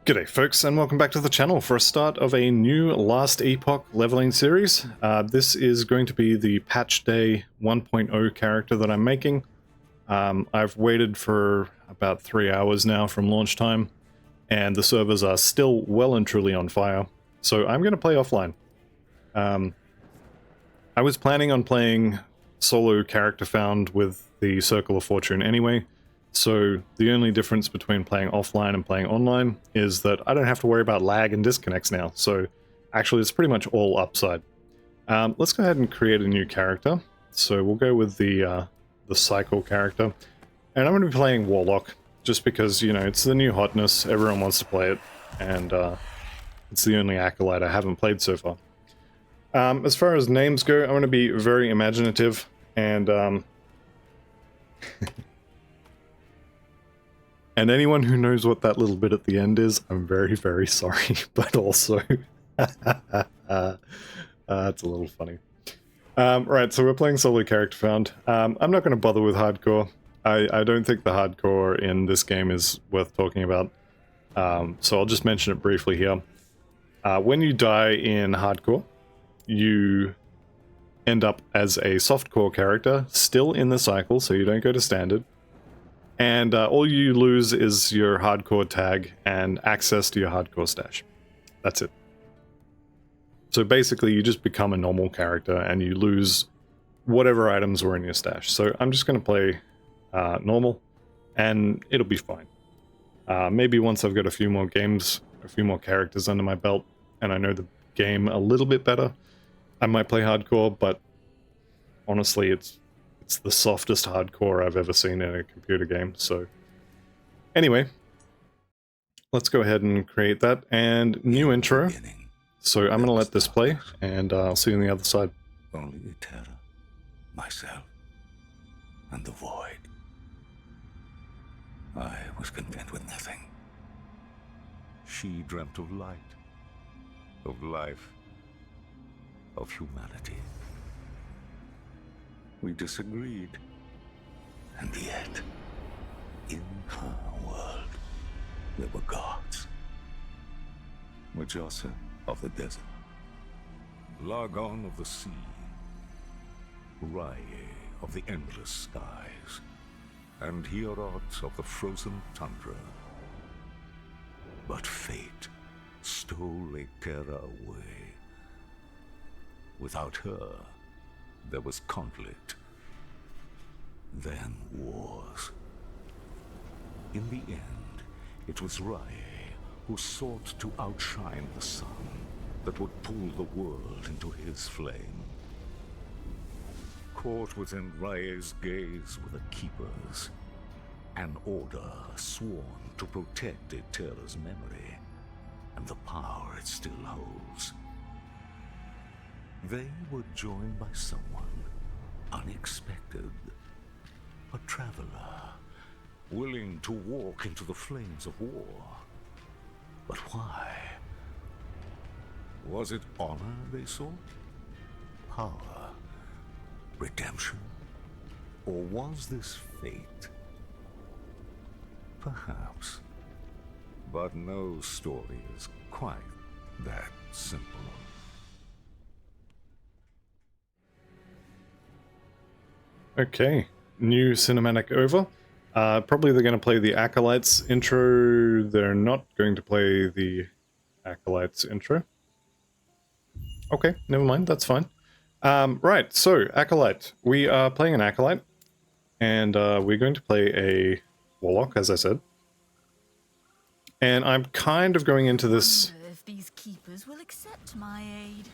G'day folks, and welcome back to the channel for a start of a new Last Epoch leveling series. This is going to be the patch day 1.0 character that I'm making. I've waited for about 3 hours now from launch time, and the servers are still well and truly on fire, so I'm going to play offline. I was planning on playing solo character found with the Circle of Fortune anyway. So the only difference between playing offline and playing online is that I don't have to worry about lag and disconnects now. So actually it's pretty much all upside. Let's go ahead and create a new character. So we'll go with the cycle character. And I'm going to be playing Warlock just because, you know, it's the new hotness. Everyone wants to play it. And it's the only acolyte I haven't played so far. As far as names go, I'm going to be very imaginative and... And anyone who knows what that little bit at the end is, I'm very, very sorry, but also... it's a little funny. Right, so we're playing solo character found. I'm not going to bother with hardcore. I don't think the hardcore in this game is worth talking about. So I'll just mention it briefly here. When you die in hardcore, you end up as a softcore character, still in the cycle, so you don't go to standard. And all you lose is your hardcore tag and access to your hardcore stash. That's it. So basically you just become a normal character and you lose whatever items were in your stash. So I'm just going to play normal and it'll be fine. Maybe once I've got a few more games, a few more characters under my belt and I know the game a little bit better, I might play hardcore, but honestly it's the softest hardcore I've ever seen in a computer game, so... Anyway, let's go ahead and create that, and new intro. So I'm gonna let this play, and I'll see you on the other side. Only the terror, myself, and the void. I was content with nothing. She dreamt of light, of life, of humanity. We disagreed. And yet, in her world, there were gods. Mujasa of the desert, Lagon of the sea, Raye of the endless skies, and Hierot of the frozen tundra. But fate stole Terra away. Without her, there was conflict, then wars. In the end, it was Raye who sought to outshine the sun that would pull the world into his flame. Caught within Raye's gaze were the Keepers, an order sworn to protect Eterra's memory and the power it still holds. They were joined by someone unexpected, a traveler, willing to walk into the flames of war. But why? Was it honor they sought? Power? Redemption? Or was this fate? Perhaps. But no story is quite that simple. Okay, new cinematic over. Probably they're going to play the Acolytes intro. They're not going to play the Acolytes intro. Okay, never mind, that's fine. Right, so Acolyte. We are playing an Acolyte, and we're going to play a Warlock, as I said. And I'm kind of going into this... I wonder if these keepers will accept my aid.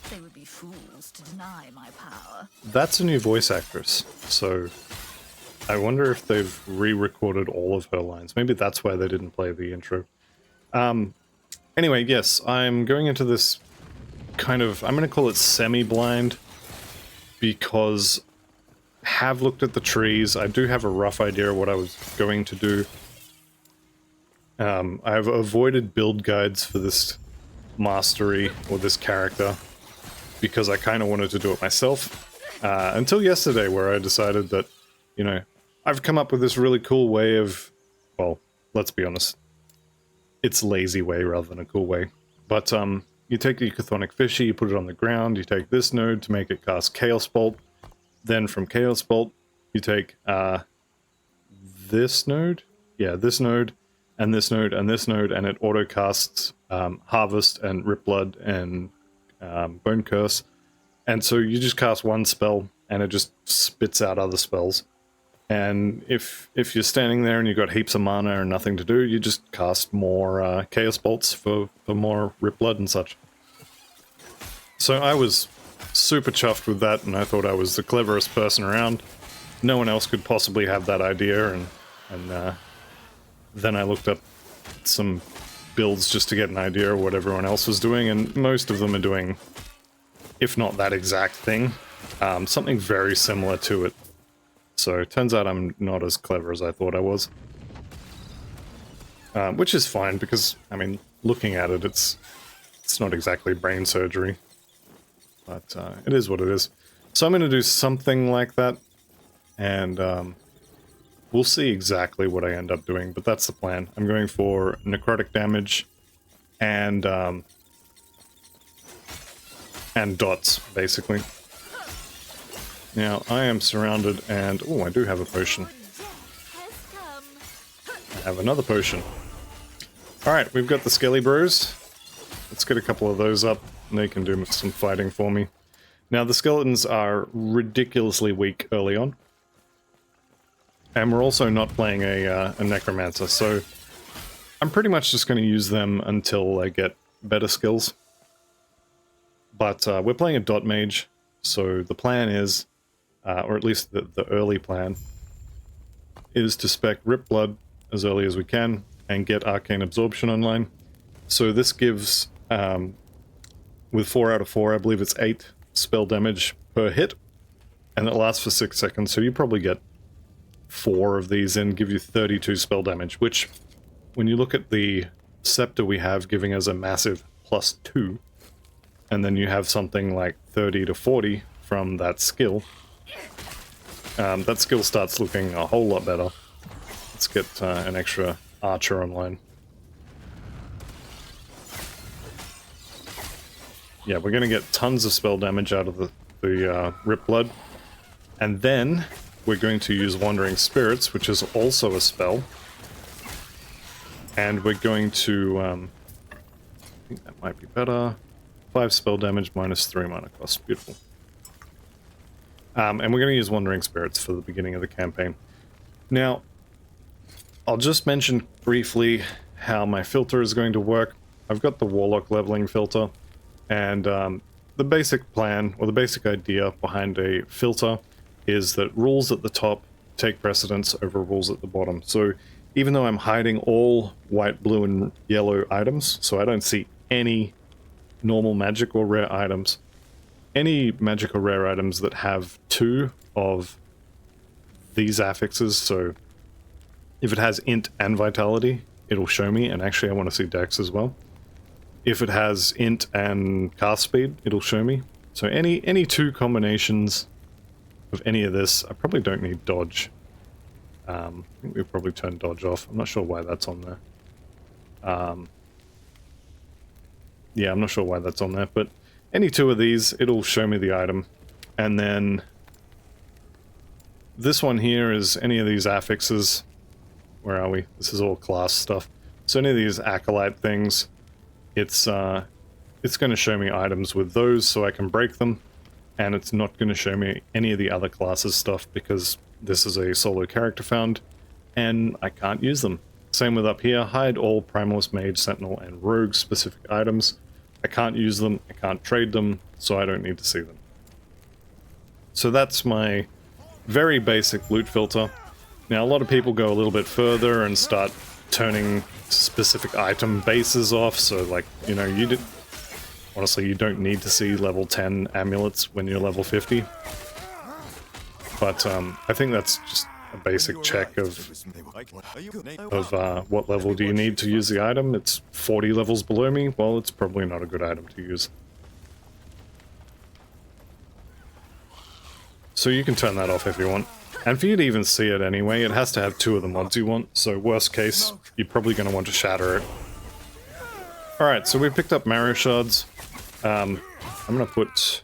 They would be fools to deny my power. That's a new voice actress, so I wonder if they've re-recorded all of her lines. Maybe that's why they didn't play the intro. Anyway, yes, I'm going into this kind of, I'm going to call it semi-blind, because I have looked at the trees. I do have a rough idea of what I was going to do. I've avoided build guides for this mastery, or this character, because I kind of wanted to do it myself, until yesterday where I decided that, you know, I've come up with this really cool way of, well, let's be honest, it's lazy way rather than a cool way. But you take the Chthonic Fisher, you put it on the ground, you take this node to make it cast Chaos Bolt. Then from Chaos Bolt, you take this node, yeah, this node, and this node, and this node, and it auto casts Harvest and Rip Blood and Bone Curse. And so you just cast one spell, and it just spits out other spells. And if you're standing there and you've got heaps of mana and nothing to do, you just cast more Chaos Bolts for more Rip Blood and such. So I was super chuffed with that, and I thought I was the cleverest person around. No one else could possibly have that idea, and then I looked up some builds just to get an idea of what everyone else was doing, and most of them are doing, if not that exact thing, something very similar to it. So it turns out I'm not as clever as I thought I was. Which is fine, because, I mean, looking at it, it's not exactly brain surgery. But it is what it is. So I'm going to do something like that, and we'll see exactly what I end up doing, but that's the plan. I'm going for necrotic damage and dots, basically. Now, I am surrounded, and... oh, I do have a potion. I have another potion. Alright, we've got the Skelly Bros. Let's get a couple of those up, and they can do some fighting for me. Now, the skeletons are ridiculously weak early on. And we're also not playing a Necromancer, so I'm pretty much just going to use them until I get better skills. But we're playing a Dot Mage, so the plan is... or at least the early plan, is to spec Rip Blood as early as we can and get Arcane Absorption online. So this gives, with 4 out of 4, I believe it's 8 spell damage per hit, and it lasts for 6 seconds, so you probably get 4 of these in, give you 32 spell damage, which, when you look at the Scepter we have giving us a massive +2, and then you have something like 30 to 40 from that skill, that skill starts looking a whole lot better. Let's get an extra archer online. Yeah, we're going to get tons of spell damage out of the Rip Blood. And then we're going to use Wandering Spirits, which is also a spell. And we're going to... I think that might be better. 5 spell damage minus 3 mana cost. Beautiful. And we're going to use Wandering Spirits for the beginning of the campaign. Now, I'll just mention briefly how my filter is going to work. I've got the Warlock leveling filter, and the basic plan, or the basic idea behind a filter, is that rules at the top take precedence over rules at the bottom. So even though I'm hiding all white, blue, and yellow items, so I don't see any normal magic or rare items, any magic or rare items that have 2 of these affixes, so if it has int and vitality, it'll show me, and actually I want to see dex as well. If it has int and cast speed, it'll show me. So any 2 combinations of any of this, I probably don't need dodge. I think we've probably turned dodge off. I'm not sure why that's on there. Yeah, I'm not sure why that's on there, but any 2 of these, it'll show me the item. And then this one here is any of these affixes. Where are we? This is all class stuff. So any of these acolyte things, it's going to show me items with those so I can break them, and it's not going to show me any of the other classes stuff because this is a solo character found, and I can't use them. Same with up here, hide all Primalist, Mage, Sentinel, and Rogue specific items. I can't use them, I can't trade them, so I don't need to see them. So that's my very basic loot filter. Now, a lot of people go a little bit further and start turning specific item bases off, so, like, you know, honestly, you don't need to see level 10 amulets when you're level 50. But, I think that's just a basic check of what level do you need to use the item. It's 40 levels below me, well, it's probably not a good item to use. So you can turn that off if you want. And for you to even see it anyway, it has to have 2 of the mods you want, so worst case, you're probably going to want to shatter it. Alright, so we picked up Marrow Shards. I'm going to put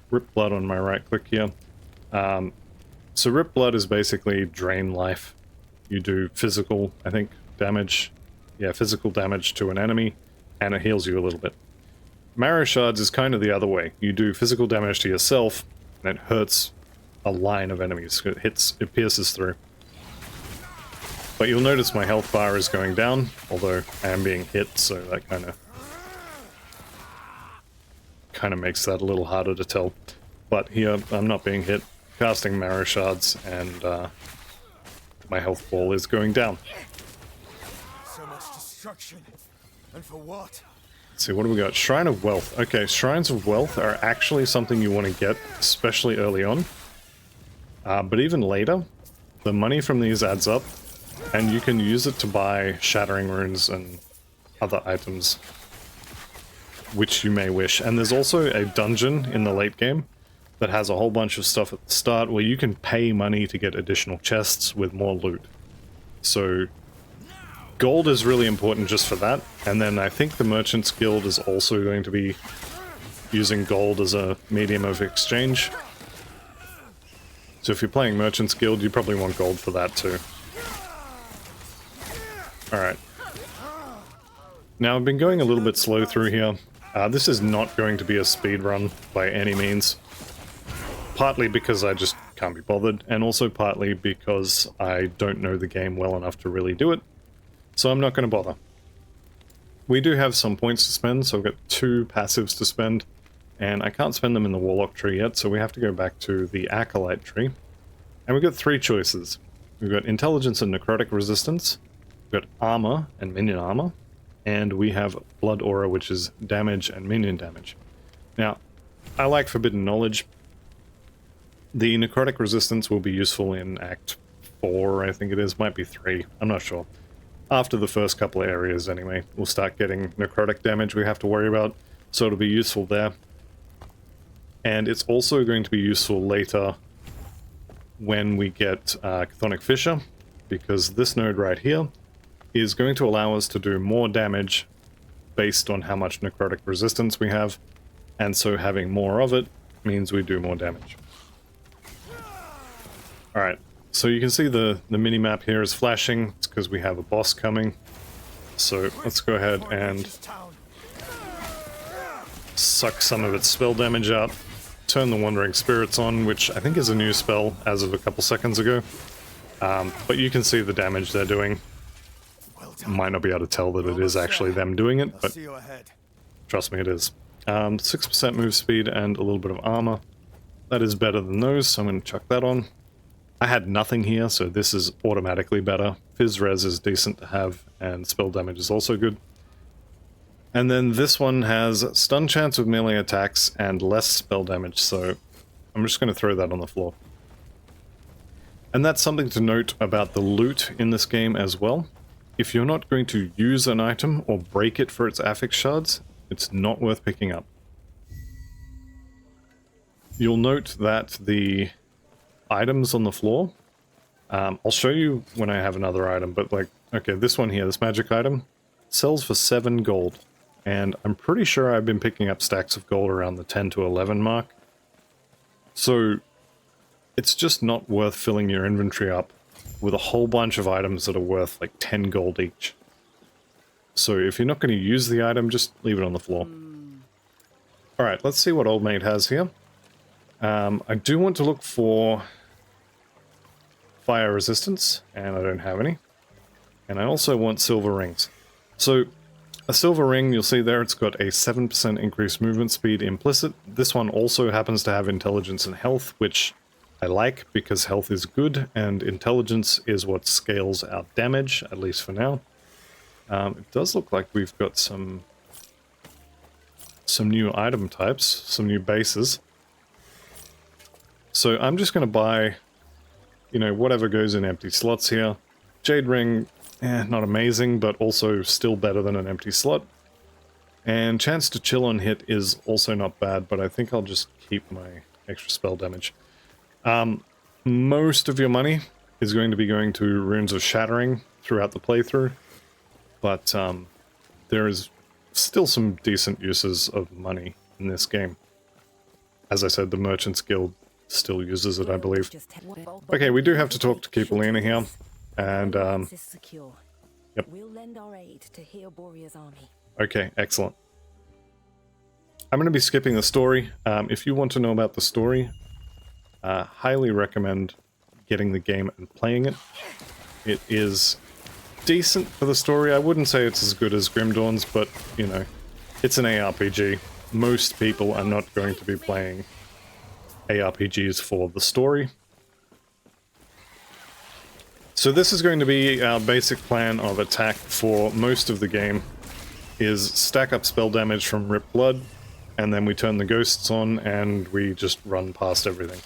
Rip Blood on my right click here. So Rip Blood is basically drain life. You do physical, I think, damage. Yeah, physical damage to an enemy, and it heals you a little bit. Marrow Shards is kind of the other way. You do physical damage to yourself, and it hurts a line of enemies. It pierces through. But you'll notice my health bar is going down, although I am being hit, so that kind of makes that a little harder to tell. But here, I'm not being hit, casting Marrow Shards, and my health ball is going down. So much destruction, and for what? Let's see, what do we got? Shrine of Wealth. Okay, Shrines of Wealth are actually something you want to get, especially early on. But even later, the money from these adds up, and you can use it to buy Shattering Runes and other items, which you may wish. And there's also a dungeon in the late game that has a whole bunch of stuff at the start where you can pay money to get additional chests with more loot. So gold is really important just for that. And then I think the Merchant's Guild is also going to be using gold as a medium of exchange. So if you're playing Merchant's Guild, you probably want gold for that too. Alright. Now I've been going a little bit slow through here. This is not going to be a speed run by any means. Partly because I just can't be bothered, and also partly because I don't know the game well enough to really do it. So I'm not going to bother. We do have some points to spend, so I've got 2 passives to spend, and I can't spend them in the Warlock tree yet, so we have to go back to the Acolyte tree. And we've got 3 choices. We've got Intelligence and Necrotic Resistance, we've got Armor and Minion Armor, and we have Blood Aura, which is damage and minion damage. Now, I like Forbidden Knowledge. The Necrotic Resistance will be useful in Act 4, I think it is, might be 3, I'm not sure. After the first couple of areas anyway, we'll start getting necrotic damage we have to worry about, so it'll be useful there. And it's also going to be useful later when we get Chthonic Fissure, because this node right here is going to allow us to do more damage based on how much necrotic resistance we have, and so having more of it means we do more damage. Alright, so you can see the mini-map here is flashing. It's because we have a boss coming. So let's go ahead and suck some of its spell damage out. Turn the Wandering Spirits on, which I think is a new spell as of a couple seconds ago. But you can see the damage they're doing. Might not be able to tell that it is actually them doing it, but trust me, it is. 6% move speed and a little bit of armor. That is better than those, so I'm going to chuck that on. I had nothing here, so this is automatically better. Phys Res is decent to have, and spell damage is also good. And then this one has stun chance with melee attacks and less spell damage, so I'm just going to throw that on the floor. And that's something to note about the loot in this game as well. If you're not going to use an item or break it for its affix shards, it's not worth picking up. You'll note that the items on the floor, I'll show you when I have another item, but like, okay, this one here, this magic item, sells for 7 gold. And I'm pretty sure I've been picking up stacks of gold around the 10 to 11 mark. So it's just not worth filling your inventory up with a whole bunch of items that are worth like 10 gold each. So if you're not going to use the item, just leave it on the floor. Alright, let's see what Old Mate has here. I do want to look for fire resistance, and I don't have any. And I also want silver rings. So a silver ring, you'll see there, it's got a 7% increased movement speed implicit. This one also happens to have intelligence and health, which I like because health is good and intelligence is what scales our damage, at least for now. It does look like we've got some new item types, some new bases. So I'm just going to buy, you know, whatever goes in empty slots here. Jade ring, not amazing, but also still better than an empty slot. And chance to chill on hit is also not bad, but I think I'll just keep my extra spell damage. Most of your money is going to be going to Runes of Shattering throughout the playthrough, but there is still some decent uses of money in this game. As I said, the Merchants Guild still uses it, I believe. Okay, we do have to talk to Keepalina here, and yep. We'll lend our aid to Heoboria's army. Okay, excellent. I'm going to be skipping the story. If you want to know about the story, highly recommend getting the game and playing it. It is decent for the story. I wouldn't say it's as good as Grim Dawn's, but, you know, it's an ARPG. Most people are not going to be playing ARPGs for the story. So this is going to be our basic plan of attack for most of the game, is stack up spell damage from Rip Blood, and then we turn the ghosts on and we just run past everything.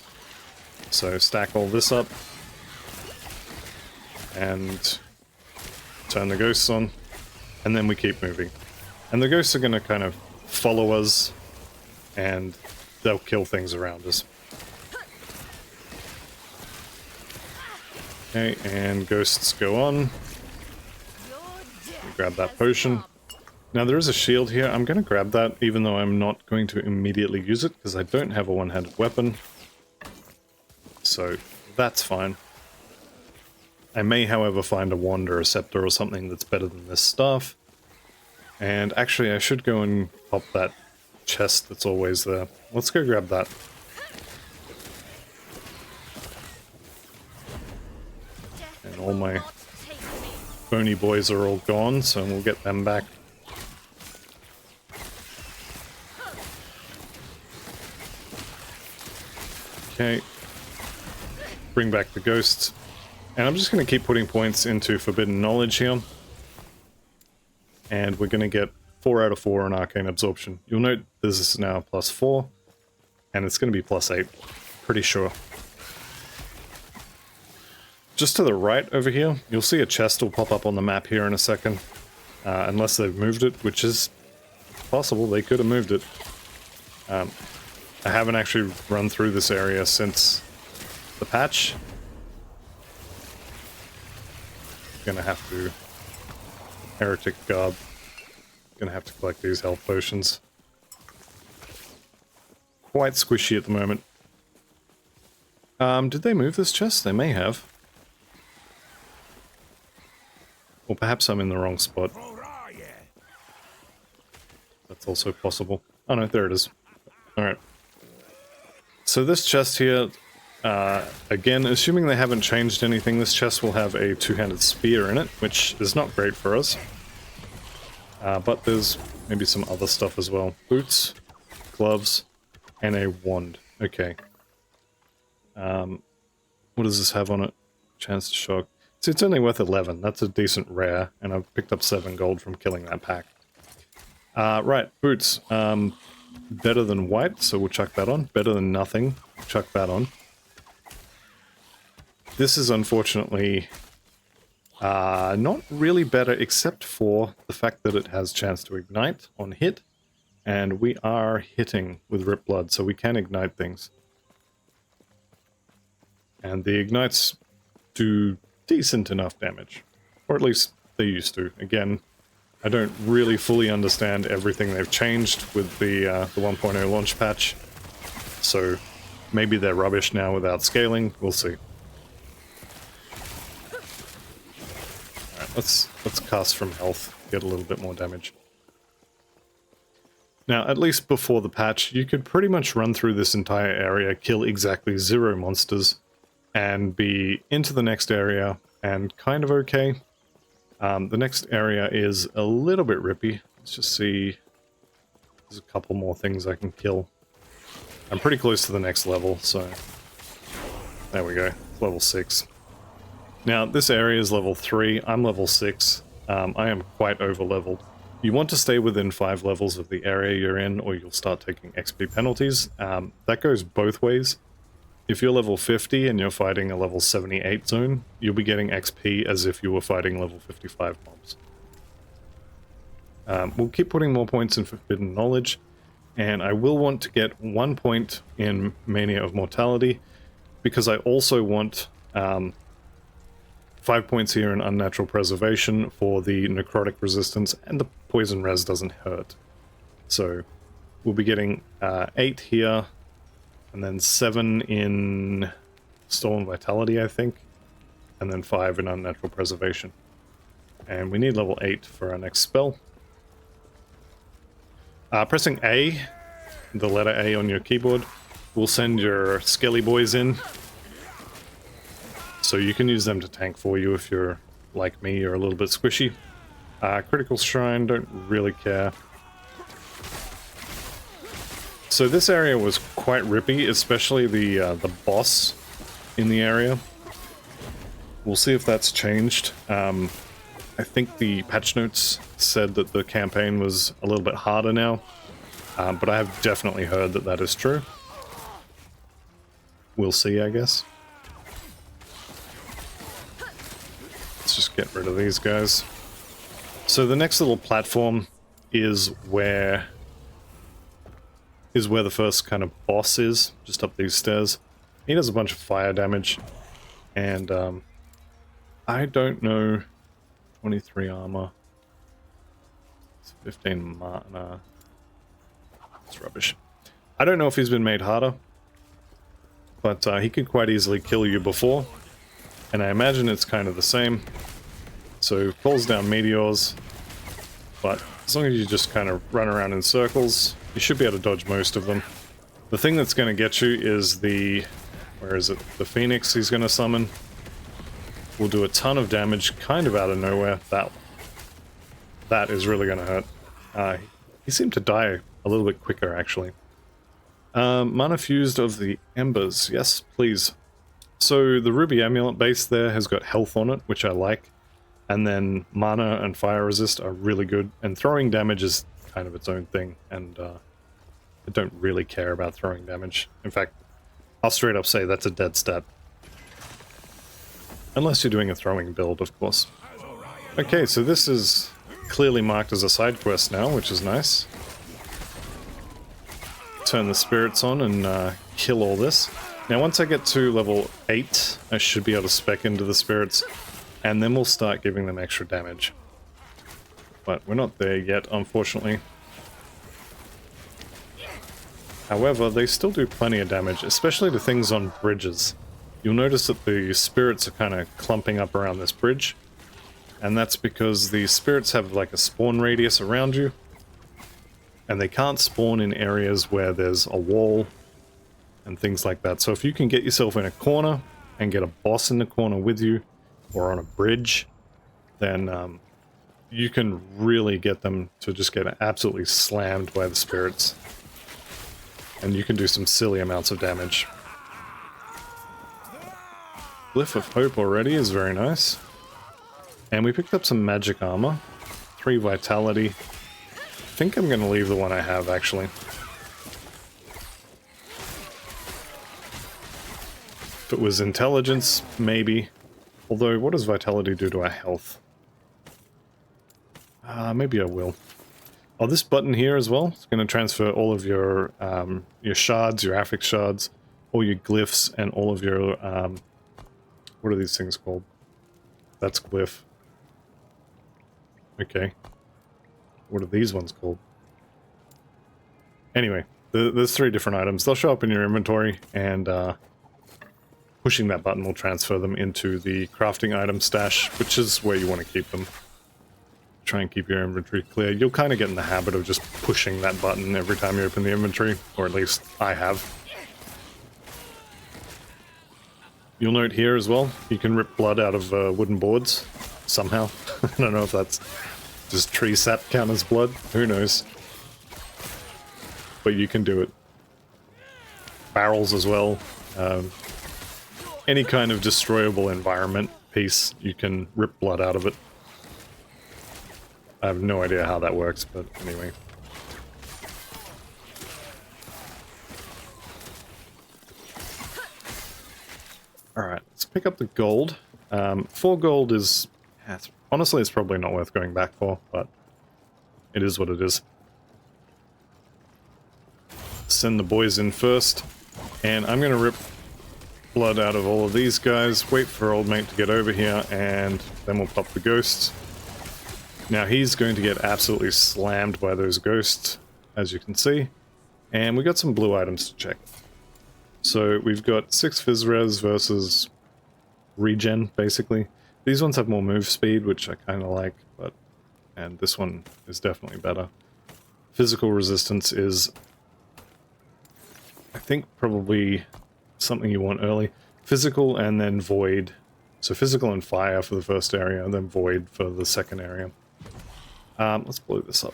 So stack all this up, and turn the ghosts on, and then we keep moving. And the ghosts are going to kind of follow us, and they'll kill things around us. Okay, and ghosts go on. We grab that potion. Now there is a shield here. I'm going to grab that, even though I'm not going to immediately use it, because I don't have a one-handed weapon. So that's fine. I may, however, find a wand or a scepter or something that's better than this staff. And actually, I should go and pop that chest that's always there. Let's go grab that. And all my bony boys are all gone, so we'll get them back. Okay. Bring back the ghosts. And I'm just going to keep putting points into Forbidden Knowledge here. And we're going to get 4 out of 4 on Arcane Absorption. You'll note this is now +4, and it's going to be +8. Pretty sure. Just to the right over here, you'll see a chest will pop up on the map here in a second. Unless they've moved it, which is possible. They could have moved it. I haven't actually run through this area since the patch. Gonna have to... Heretic Garb. Gonna have to collect these health potions. Quite squishy at the moment. Did they move this chest? They may have. Or perhaps I'm in the wrong spot. That's also possible. Oh no, there it is. Alright. So this chest here, again, assuming they haven't changed anything, this chest will have a two-handed spear in it, which is not great for us. But there's maybe some other stuff as well. Boots, gloves, and a wand. Okay. What does this have on it? Chance to shock. So it's only worth 11. That's a decent rare, and I've picked up 7 gold from killing that pack. Right, boots. Better than white, so we'll chuck that on. Better than nothing, chuck that on. This is unfortunately not really better, except for the fact that it has chance to ignite on hit, and we are hitting with Rip Blood, so we can ignite things. And the ignites do decent enough damage, or at least they used to. Again, I don't really fully understand everything they've changed with the 1.0 launch patch, so maybe they're rubbish now without scaling. We'll see. Alright, let's cast from health, get a little bit more damage. Now, at least before the patch, you could pretty much run through this entire area, kill exactly 0 monsters, and be into the next area and kind of okay. The next area is a little bit rippy. Let's just see. There's a couple more things I can kill. I'm pretty close to the next level, so... There we go. Level 6. Now, this area is level 3. I'm level 6. I am quite over-leveled. You want to stay within 5 levels of the area you're in, or you'll start taking XP penalties. That goes both ways. If you're level 50 and you're fighting a level 78 zone, you'll be getting XP as if you were fighting level 55 mobs. We'll keep putting more points in Forbidden Knowledge, and I will want to get 1 point in Mania of Mortality, because I also want 5 points here in Unnatural Preservation for the necrotic resistance, and poison res doesn't hurt. So we'll be getting 8 here, and then 7 in Stolen Vitality, I think, and then 5 in Unnatural Preservation. And we need level 8 for our next spell. Pressing A, the letter A on your keyboard, will send your skelly boys in. So you can use them to tank for you if you're like me, you're a little bit squishy. Critical Shrine, don't really care. So this area was quite rippy, especially the boss in the area. We'll see if that's changed. I think the patch notes said that the campaign was a little bit harder now, but I have definitely heard that that is true. We'll see, I guess. Let's just get rid of these guys. So the next little platform is where the first kind of boss is, just up these stairs. He does a bunch of fire damage, and I don't know. 23 armor. It's 15 mana. It's rubbish. I don't know if he's been made harder, but he could quite easily kill you before, and I imagine it's kind of the same. So pulls down meteors, but as long as you just kind of run around in circles, you should be able to dodge most of them. The thing that's going to get you is the... where is it? The Phoenix he's going to summon. Will do a ton of damage kind of out of nowhere. That is really going to hurt. He seemed to die a little bit quicker, actually. Mana fused of the embers. Yes, please. So the ruby amulet base there has got health on it, which I like. And then mana and fire resist are really good. And throwing damage is kind of its own thing. And I don't really care about throwing damage. In fact, I'll straight up say that's a dead stat. Unless you're doing a throwing build, of course. Okay, so this is clearly marked as a side quest now, which is nice. Turn the spirits on and kill all this. Now once I get to level 8, I should be able to spec into the spirits, and then we'll start giving them extra damage. But we're not there yet, unfortunately. However, they still do plenty of damage, especially to things on bridges. You'll notice that the spirits are kind of clumping up around this bridge, and that's because the spirits have like a spawn radius around you, and they can't spawn in areas where there's a wall and things like that. So if you can get yourself in a corner and get a boss in the corner with you, or on a bridge, then you can really get them to just get absolutely slammed by the spirits, and you can do some silly amounts of damage. Glyph of Hope already is very nice. And we picked up some magic armor. 3 vitality. I think I'm going to leave the one I have, actually. If it was intelligence, maybe. Although, what does vitality do to our health? Maybe I will. Oh, this button here as well. It's going to transfer all of your shards, your affix shards, all your glyphs, and all of your... what are these things called? That's glyph. Okay. What are these ones called? Anyway, there's 3 different items. They'll show up in your inventory, and pushing that button will transfer them into the crafting item stash, which is where you want to keep them. Try and keep your inventory clear. You'll kind of get in the habit of just pushing that button every time you open the inventory, or at least I have. You'll note here as well, you can rip blood out of wooden boards, somehow. I don't know if that's... does tree sap count as blood? Who knows? But you can do it. Barrels as well. Any kind of destroyable environment piece, you can rip blood out of it. I have no idea how that works, but anyway. Alright, let's pick up the gold. 4 gold is... honestly, it's probably not worth going back for, but it is what it is. Send the boys in first, and I'm going to rip blood out of all of these guys, wait for old mate to get over here, and then we'll pop the ghosts. Now he's going to get absolutely slammed by those ghosts, as you can see. And we got some blue items to check. So we've got 6 Fizz Res versus regen, basically. These ones have more move speed, which I kind of like, and this one is definitely better. Physical resistance is, I think, probably something you want early. Physical and then void. So physical and fire for the first area, and then void for the second area. Let's blow this up.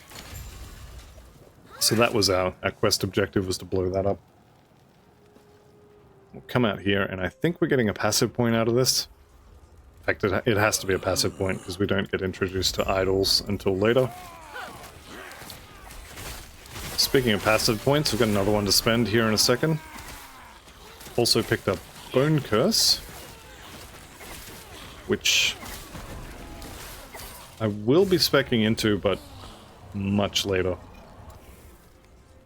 So that was our quest objective, was to blow that up. We'll come out here, and I think we're getting a passive point out of this. In fact, it has to be a passive point, because we don't get introduced to idols until later. Speaking of passive points, we've got another one to spend here in a second. Also picked up Bone Curse, which I will be speccing into, but much later.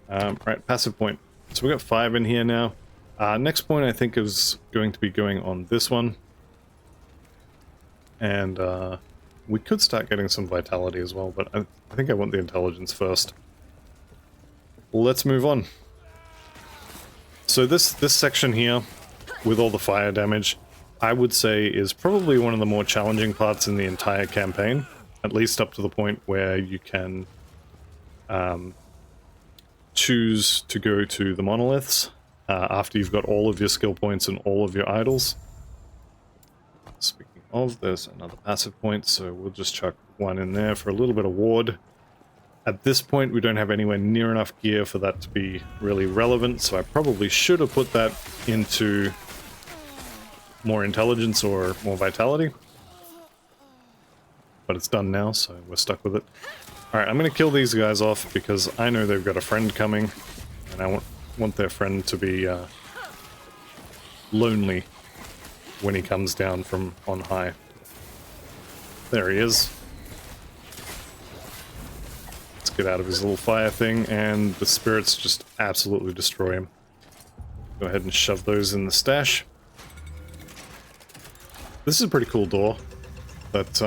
Right, passive point. So we've got 5 in here now. Next point I think is going to be going on this one. And we could start getting some vitality as well, but I think I want the intelligence first. Let's move on. So this section here, with all the fire damage, I would say is probably one of the more challenging parts in the entire campaign. At least up to the point where you can choose to go to the monoliths after you've got all of your skill points and all of your idols. Speaking of, there's another passive point, so we'll just chuck one in there for a little bit of ward. At this point, we don't have anywhere near enough gear for that to be really relevant, so I probably should have put that into more intelligence or more vitality. But it's done now, so we're stuck with it. Alright, I'm going to kill these guys off because I know they've got a friend coming, and I want their friend to be lonely when he comes down from on high. There he is. Let's get out of his little fire thing, and the spirits just absolutely destroy him. Go ahead and shove those in the stash. This is a pretty cool door, but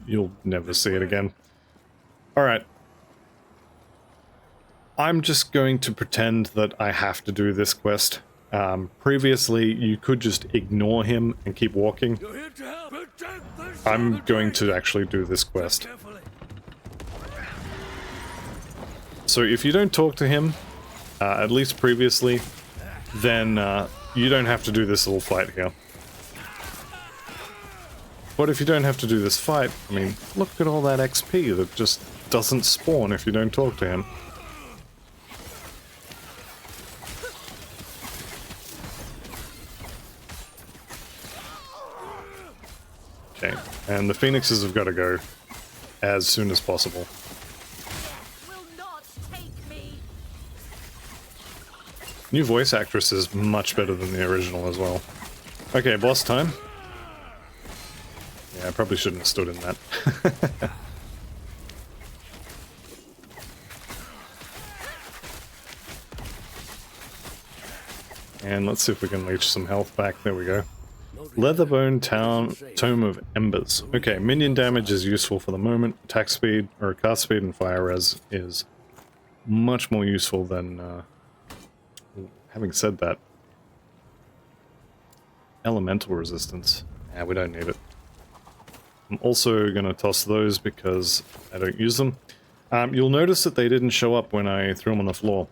you'll never see it again. Alright. I'm just going to pretend that I have to do this quest. Previously, you could just ignore him and keep walking. I'm going to actually do this quest. So if you don't talk to him, at least previously, then you don't have to do this little fight here. But if you don't have to do this fight, I mean, look at all that XP that just doesn't spawn if you don't talk to him. Okay, and the phoenixes have got to go as soon as possible. Will not take me. New voice actress is much better than the original as well. Okay, boss time. Yeah, I probably shouldn't have stood in that. And let's see if we can leech some health back. There we go. Leatherbone Tome of Embers. Okay, minion damage is useful for the moment. Attack speed, or cast speed, and fire res is much more useful than... having said that... Elemental resistance. Yeah, we don't need it. I'm also going to toss those because I don't use them. You'll notice that they didn't show up when I threw them on the floor.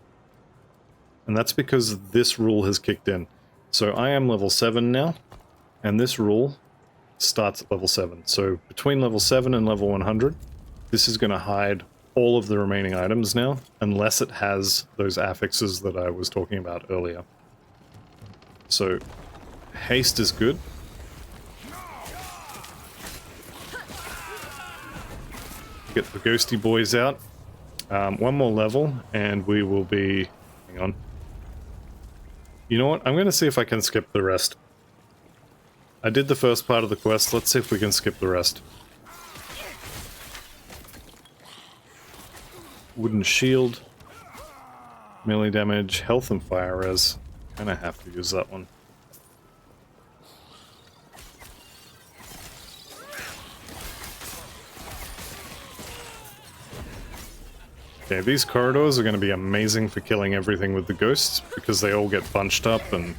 And that's because this rule has kicked in. So I am level 7 now, and this rule starts at level 7. So between level 7 and level 100, this is going to hide all of the remaining items now, unless it has those affixes that I was talking about earlier. So haste is good. Get the ghosty boys out. One more level, and we will be... Hang on. You know what? I'm going to see if I can skip the rest. I did the first part of the quest. Let's see if we can skip the rest. Wooden shield. Melee damage, health and fire res. And I have to use that one. Okay, these corridors are going to be amazing for killing everything with the ghosts, because they all get bunched up, and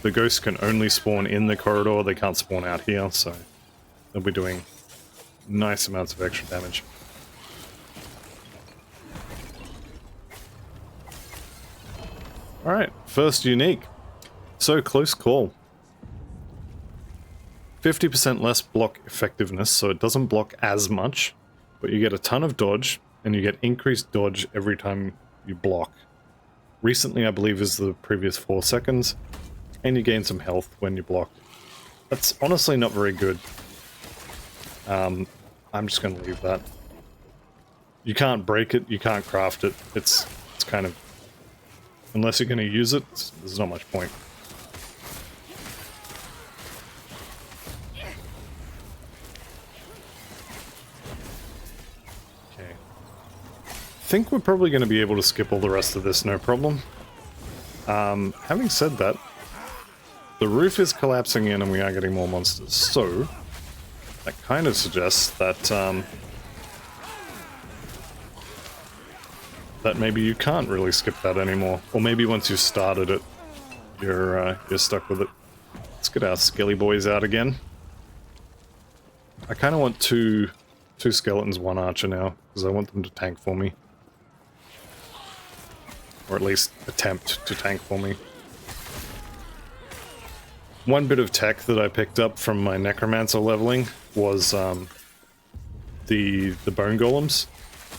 the ghosts can only spawn in the corridor, they can't spawn out here, so they'll be doing nice amounts of extra damage. Alright, first unique. So, close call. 50% less block effectiveness, so it doesn't block as much, but you get a ton of dodge, and you get increased dodge every time you block. Recently, I believe, is the previous 4 seconds, and you gain some health when you block. That's honestly not very good. I'm just going to leave that. You can't break it, you can't craft it. It's kind of... Unless you're going to use it, there's not much point. Okay. I think we're probably going to be able to skip all the rest of this, no problem. Having said that, the roof is collapsing in and we are getting more monsters, so that kind of suggests that that maybe you can't really skip that anymore, or maybe once you've started it, you're stuck with it. Let's get our skelly boys out again. I kind of want two skeletons, one archer now, because I want them to tank for me, or at least attempt to tank for me. One bit of tech that I picked up from my necromancer leveling was the bone golems.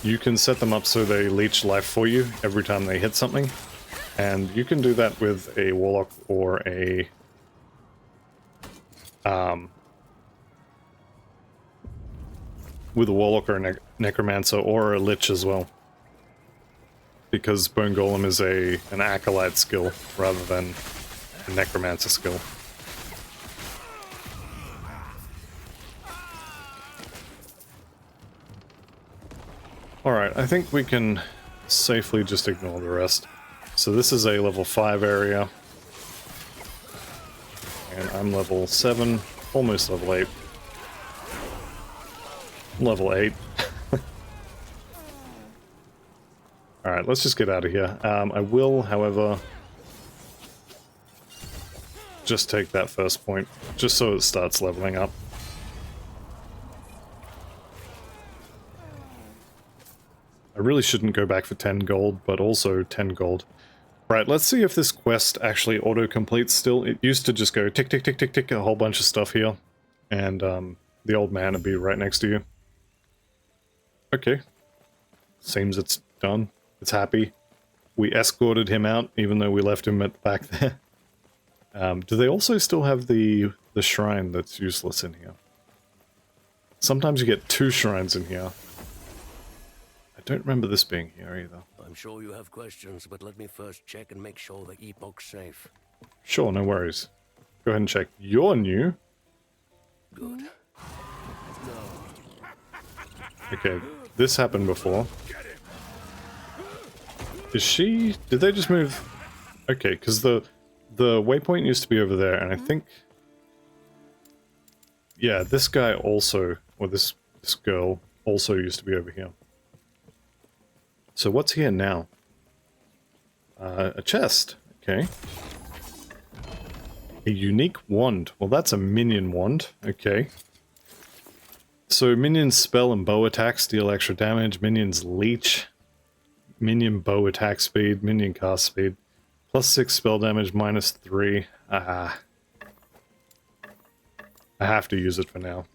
You can set them up so they leech life for you every time they hit something, and you can do that with a warlock or a necromancer or a lich as well, because bone golem is an acolyte skill rather than a necromancer skill. Alright, I think we can safely just ignore the rest. So this is a level 5 area. And I'm level 7, almost level 8. Level 8. Alright, let's just get out of here. I will, however, just take that first point, just so it starts leveling up. I really shouldn't go back for 10 gold, but also 10 gold. Right, let's see if this quest actually auto-completes still. It used to just go tick, tick, tick, tick, tick, a whole bunch of stuff here. And the old man would be right next to you. Okay. Seems it's done. It's happy. We escorted him out, even though we left him at the back there. Do they also still have the shrine that's useless in here? Sometimes you get 2 shrines in here. I don't remember this being here either. I'm sure you have questions, but let me first check and make sure the Epoch's safe. Sure, no worries. Go ahead and check. You're new. Good. Okay, this happened before. Is she... Did they just move... Okay, because the waypoint used to be over there, and I think... Yeah, this guy also, or this girl, also used to be over here. So what's here now? A chest. Okay. A unique wand. Well, that's a minion wand. Okay. So minions spell and bow attacks deal extra damage. Minions leech. Minion bow attack speed. Minion cast speed. +6 spell damage, -3. I have to use it for now.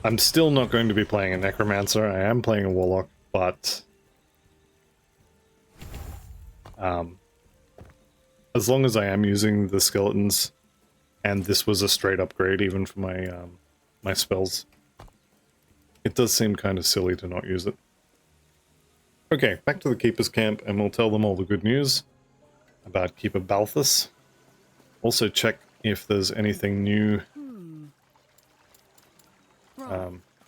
I'm still not going to be playing a necromancer. I am playing a warlock, but... as long as I am using the skeletons, and this was a straight upgrade even for my my spells, it does seem kind of silly to not use it. Okay, back to the Keeper's camp, and we'll tell them all the good news about Keeper Balthus. Also check if there's anything new,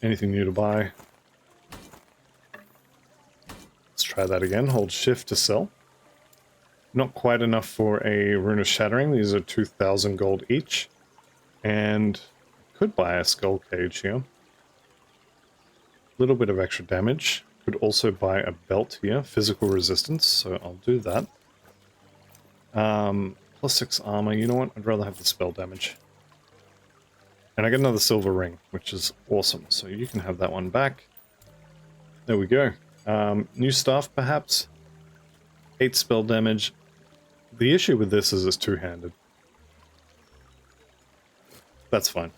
anything new to buy. Let's try that again. Hold shift to sell. Not quite enough for a Rune of Shattering. These are 2,000 gold each. And could buy a Skull Cage here. Little bit of extra damage. could also buy a belt here, physical resistance, so I'll do that. +6 armor, you know what? I'd rather have the spell damage. And I get another silver ring, which is awesome, so you can have that one back. There we go. New staff, perhaps? 8 spell damage. The issue with this is it's two-handed. That's fine.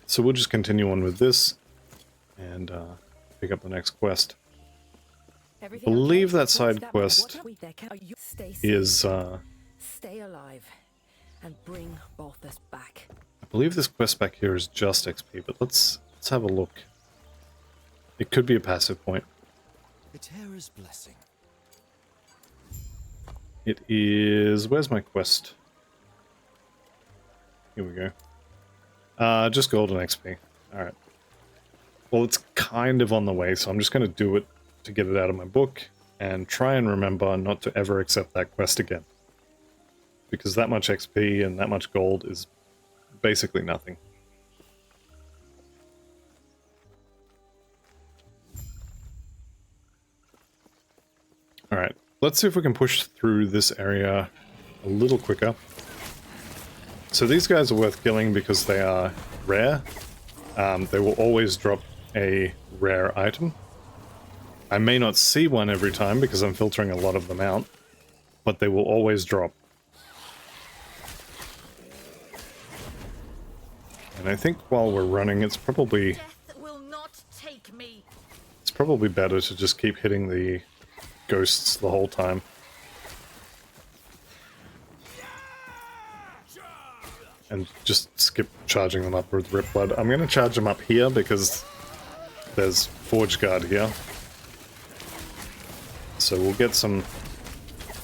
So we'll just continue on with this and pick up the next quest. I believe that side quest is... Stay alive and bring Balthus back. I believe this quest back here is just XP, but let's have a look. It could be a passive point. Hetera's blessing. It is... Where's my quest? Here we go. Just golden XP. Alright. Well, it's kind of on the way, so I'm just going to do it to get it out of my book and try and remember not to ever accept that quest again. Because that much XP and that much gold is basically nothing. Alright, let's see if we can push through this area a little quicker. So these guys are worth killing because they are rare. They will always drop a rare item. I may not see one every time because I'm filtering a lot of them out, but they will always drop. And I think while we're running, it's probably... Death will not take me. It's probably better to just keep hitting the ghosts the whole time. And just skip charging them up with Rip Blood. I'm going to charge them up here because there's Forge Guard here. So we'll get some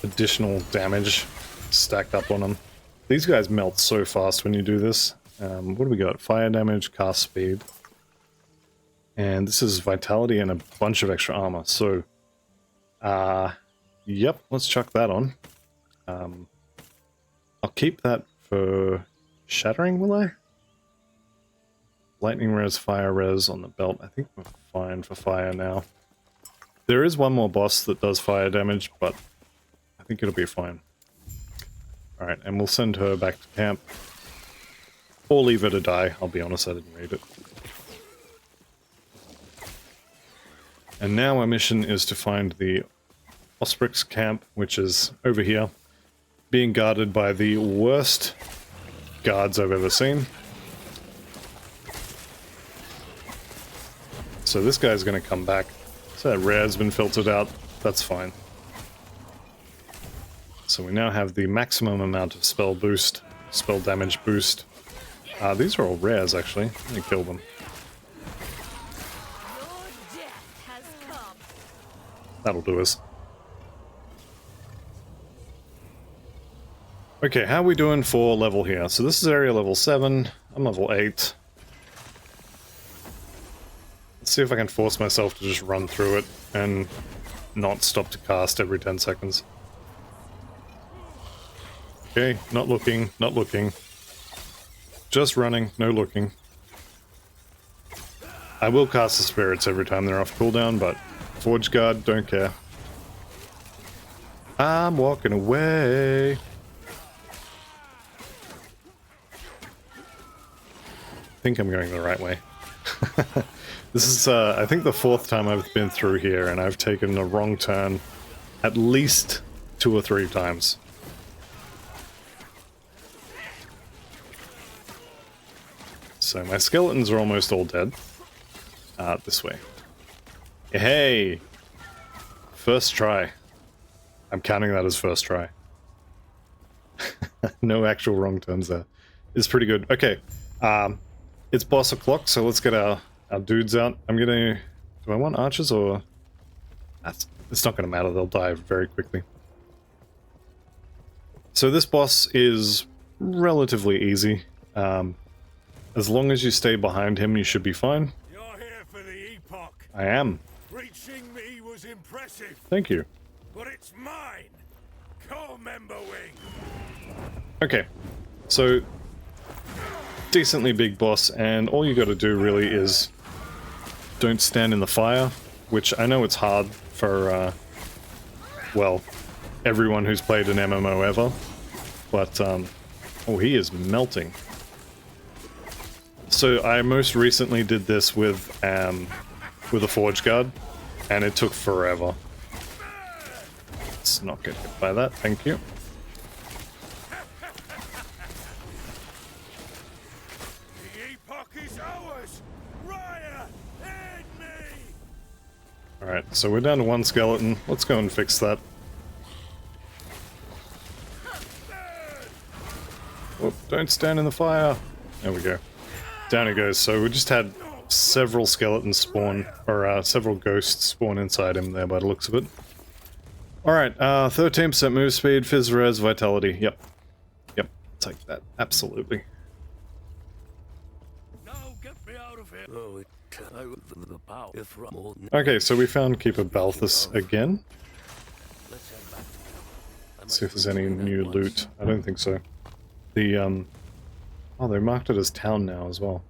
additional damage stacked up on them. These guys melt so fast when you do this. What do we got? Fire damage, cast speed. And this is vitality and a bunch of extra armor. So, yep, let's chuck that on. I'll keep that for shattering, will I? Lightning res, fire res on the belt. I think we're fine for fire now. There is one more boss that does fire damage, but I think it'll be fine. Alright, and we'll send her back to camp. Or leave her to die. I'll be honest, I didn't read it. And now our mission is to find the Osprix camp, which is over here, being guarded by the worst guards I've ever seen. So this guy's going to come back. So that rare's been filtered out. That's fine. So we now have the maximum amount of spell boost, spell damage boost. These are all rares, actually. Let me kill them. Your death has come. That'll do us. Okay, how are we doing for level here? So this is area level 7. I'm level 8. Let's see if I can force myself to just run through it and not stop to cast every 10 seconds. Okay, not looking, not looking. Just running, no looking. I will cast the spirits every time they're off cooldown, but Forge Guard, don't care. I'm walking away. I think I'm going the right way. This is, I think the 4th time I've been through here, and I've taken a wrong turn at least 2 or 3 times. So my skeletons are almost all dead. This way. Hey! First try. I'm counting that as first try. No actual wrong turns there. It's pretty good. Okay. It's boss o'clock, so let's get our dudes out. I'm gonna... Do I want archers or... It's not gonna matter, they'll die very quickly. So this boss is relatively easy. As long as you stay behind him, you should be fine. You're here for the Epoch. I am. Reaching me was impressive, Thank you. but it's mine. Call Member Wing. Okay. So, decently big boss, and all you gotta do really is don't stand in the fire, which I know it's hard for, well, everyone who's played an MMO ever, but, oh, he is melting. So I most recently did this with a Forge Guard, and it took forever. Let's not get hit by that, thank you. The Epoch is ours! Riot! Aid me! Alright, so we're down to one skeleton. Let's go and fix that. Whoop, don't stand in the fire! There we go. Down it goes. So we just had several skeletons spawn, or several ghosts spawn inside him there by the looks of it. Alright, 13% move speed, Fizz Res, Vitality. Yep. Yep, take that. Absolutely. No, get me out of here. Oh, the power is more than Okay, so we found Keeper Balthus again. let's head back. Let's see if there's any new loot. I don't think so. The, oh, they marked it as town now as well.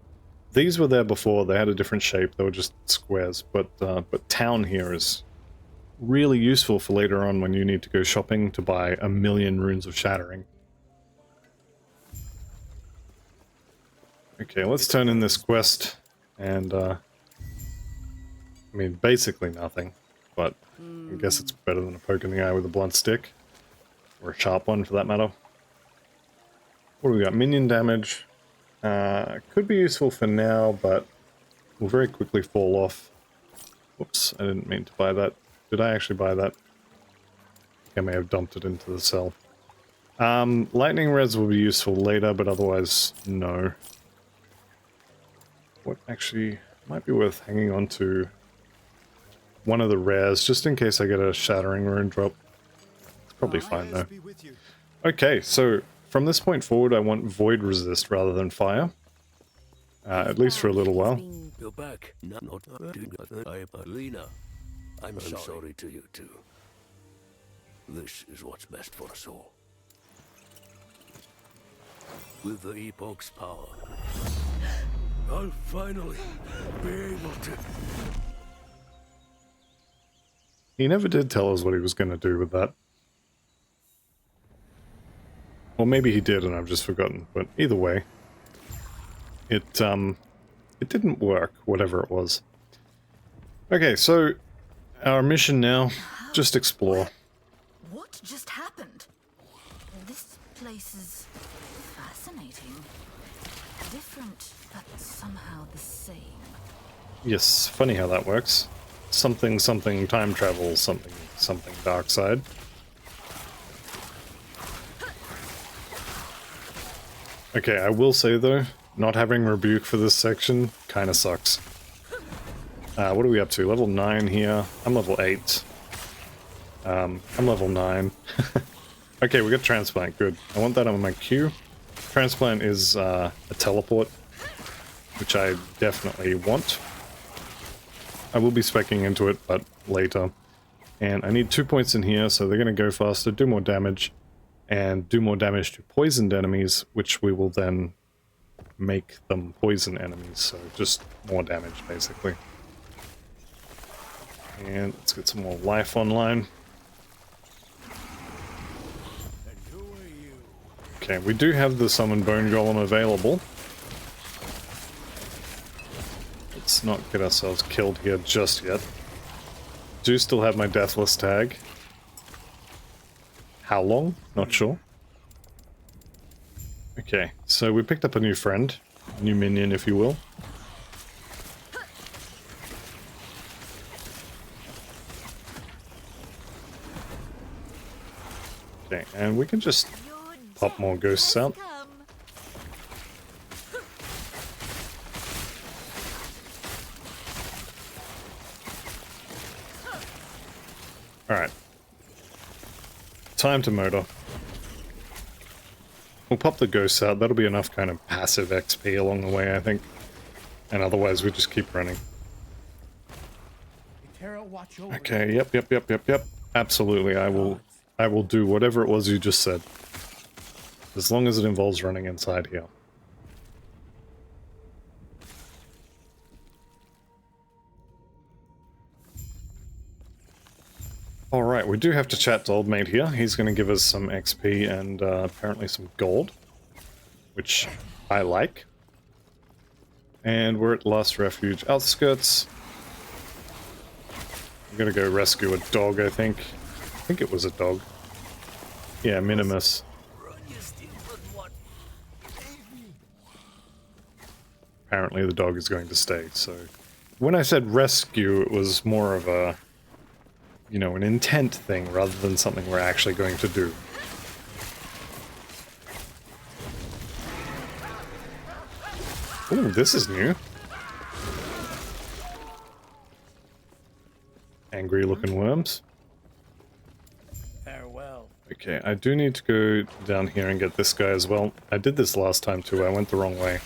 These were there before, they had a different shape, they were just squares, but town here is really useful for later on when you need to go shopping to buy 1,000,000 runes of shattering. Okay, let's turn in this quest, and, I mean, basically nothing, but I guess it's better than a poke in the eye with a blunt stick, or a sharp one for that matter. What do we got? Minion damage. Could be useful for now, but will very quickly fall off. Whoops, I didn't mean to buy that. Did I actually buy that? I may have dumped it into the cell. Lightning res will be useful later, but otherwise, no. What actually might be worth hanging on to one of the rares, just in case I get a shattering rune drop. It's probably fine though. Okay, so from this point forward, I want void resist rather than fire. At least for a little while. You're back. Not Lena. I'm sorry to you too. This is what's best for us all. With the Epoch's power, I'll finally be able to. He never did tell us what he was going to do with that. Or maybe he did and I've just forgotten, but either way, it didn't work, whatever it was. Okay, so our mission now, just explore. What just happened? This place is fascinating. Different, but somehow the same. Yes, funny how that works. Something, something, time travel, something, something, dark side. Okay, I will say though, not having rebuke for this section kind of sucks. What are we up to? Level 9 here. I'm level 8. I'm level 9. Okay, we got transplant. Good. I want that on my queue. Transplant is a teleport, which I definitely want. I will be speccing into it, but later. And I need 2 points in here, so they're going to go faster, do more damage, and do more damage to poisoned enemies, which we will then make them poison enemies, so just more damage, basically. And let's get some more life online. Okay, we do have the Summon Bone Golem available. Let's not get ourselves killed here just yet. Do still have my Deathless tag. How long? Not sure. Okay, so we picked up a new friend. A new minion, if you will. Okay, and we can just pop more ghosts out. Alright. Time to motor. We'll pop the ghosts out, that'll be enough kind of passive XP along the way, I think. And otherwise we just keep running. Okay, yep. Absolutely, I will do whatever it was you just said. As long as it involves running inside here. Alright, we do have to chat to Old Mate here. He's going to give us some XP and apparently some gold, which I like. And we're at Last Refuge Outskirts. I'm going to go rescue a dog, I think. I think it was a dog. Yeah, Minimus. Apparently the dog is going to stay, so... When I said rescue, it was more of a... you know, an intent thing rather than something we're actually going to do. Ooh, this is new. Angry looking worms. Farewell. Okay, I do need to go down here and get this guy as well. I did this last time too, I went the wrong way.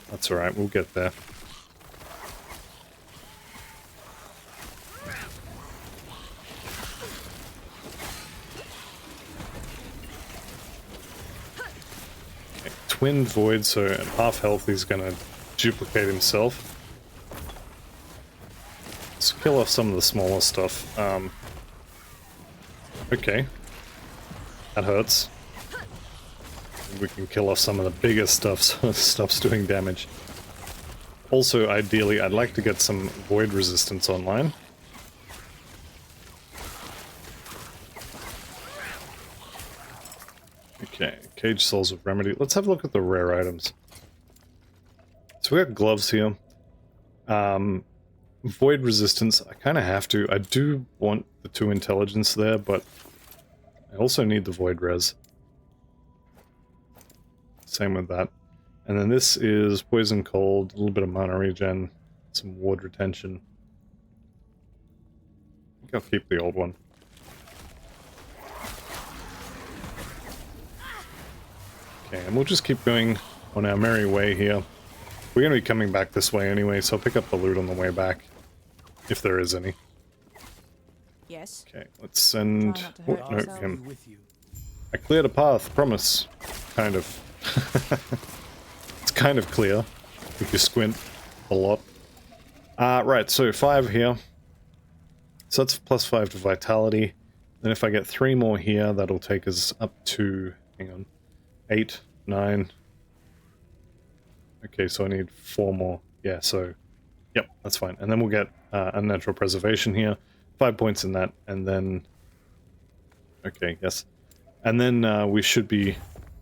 That's alright, we'll get there. Okay, Twin Void, so at half health he's gonna duplicate himself. Let's kill off some of the smaller stuff. Okay. That hurts. We can kill off some of the bigger stuff so stuff's doing damage. Also, ideally, I'd like to get some void resistance online. Okay, Cage Souls of Remedy. Let's have a look at the rare items. So we got gloves here. Void resistance, I kind of have to. I do want the 2 intelligence there, but I also need the void res. Same with that. And then this is poison cold, a little bit of mana regen, some ward retention. I think I'll keep the old one. Okay, and we'll just keep going on our merry way here. We're going to be coming back this way anyway, so I'll pick up the loot on the way back. If there is any. Yes. Okay, let's send... Try not to Oh, hurt no, yourself. him. With you. I cleared a path, promise. Kind of. It's kind of clear, if you squint a lot. Right, so 5 here. So that's +5 to vitality. Then if I get 3 more here, that'll take us up to... hang on. 8, 9... Okay, so I need 4 more. Yeah, so... Yep, that's fine. And then we'll get unnatural preservation here. 5 points in that, and then... Okay, yes. And then we should be...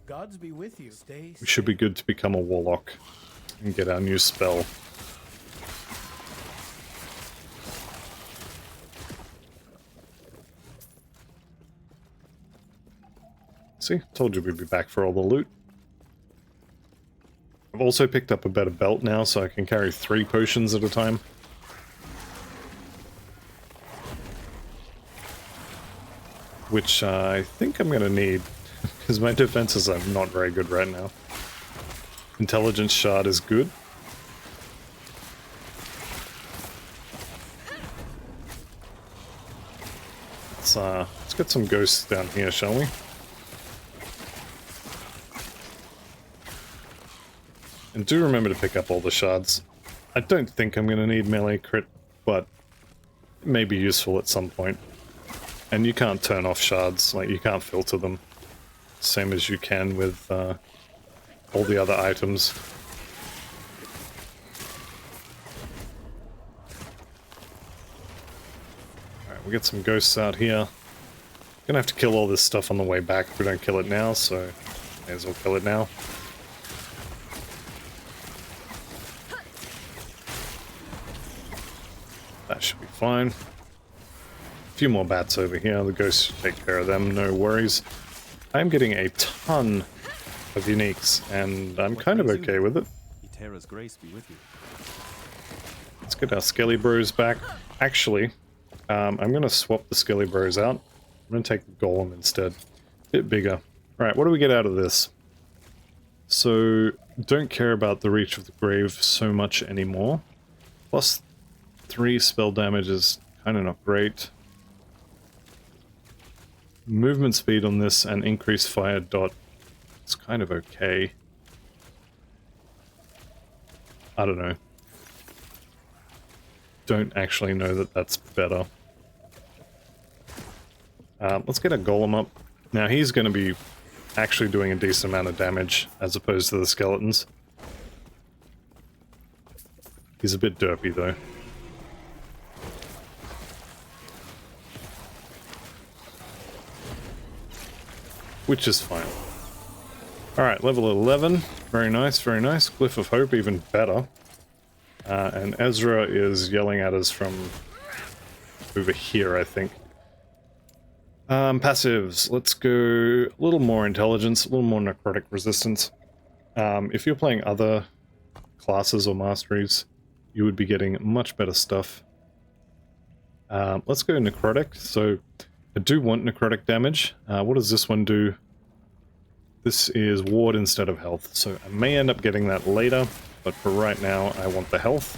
Gods be with you. Stay We should be good to become a Warlock. And get our new spell. See? Told you we'd be back for all the loot. I've also picked up a better belt now, so I can carry 3 potions at a time. Which I think I'm gonna need, because my defenses are not very good right now. Intelligence shard is good. Let's get some ghosts down here, shall we? And do remember to pick up all the shards. I don't think I'm going to need melee crit, but it may be useful at some point. And you can't turn off shards, like you can't filter them. Same as you can with all the other items. Alright, we'll get some ghosts out here. Gonna have to kill all this stuff on the way back if we don't kill it now, so may as well kill it now. That should be fine. A few more bats over here, the ghosts should take care of them, no worries. I'm getting a ton of uniques, and I'm kind of okay with it. Eterra's grace be with you. Let's get our Skelly Bros back. Actually, I'm going to swap the Skelly Bros out. I'm going to take the Golem instead. Bit bigger. Alright, what do we get out of this? So, don't care about the Reach of the Grave so much anymore. Plus 3 spell damage is kind of not great. Movement speed on this and increased fire dot is kind of okay. I don't know. don't actually know that that's better. Let's get a golem up. Now he's going to be actually doing a decent amount of damage as opposed to the skeletons. He's a bit derpy though. Which is fine. Alright, level 11. Very nice, very nice. Glyph of Hope, even better. And Ezra is yelling at us from over here, I think. Passives. Let's go a little more intelligence, a little more necrotic resistance. If you're playing other classes or masteries, you would be getting much better stuff. Let's go necrotic. So I do want necrotic damage. What does this one do? This is ward instead of health, so I may end up getting that later, but for right now I want the health.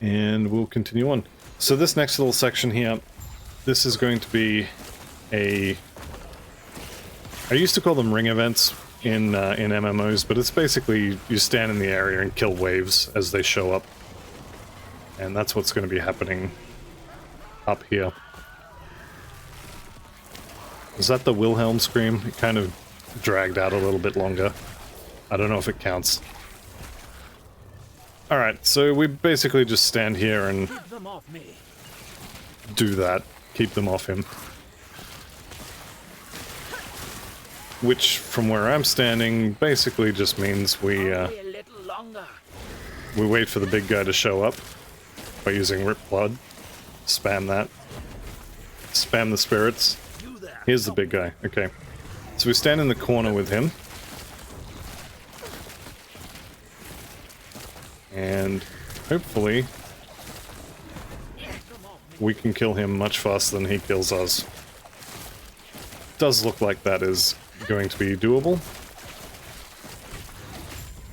And we'll continue on. So this next little section here, this is going to be a... I used to call them ring events in MMOs, but it's basically you stand in the area and kill waves as they show up. And that's what's going to be happening up here. Is that the Wilhelm scream? It kind of dragged out a little bit longer. I don't know if it counts. Alright, so we basically just stand here and do that. Keep them off him. Which, from where I'm standing, basically just means we wait for the big guy to show up by using Rip Blood. Spam that. Spam the spirits. Here's the big guy. Okay. So we stand in the corner with him. And hopefully we can kill him much faster than he kills us. Does look like that is going to be doable.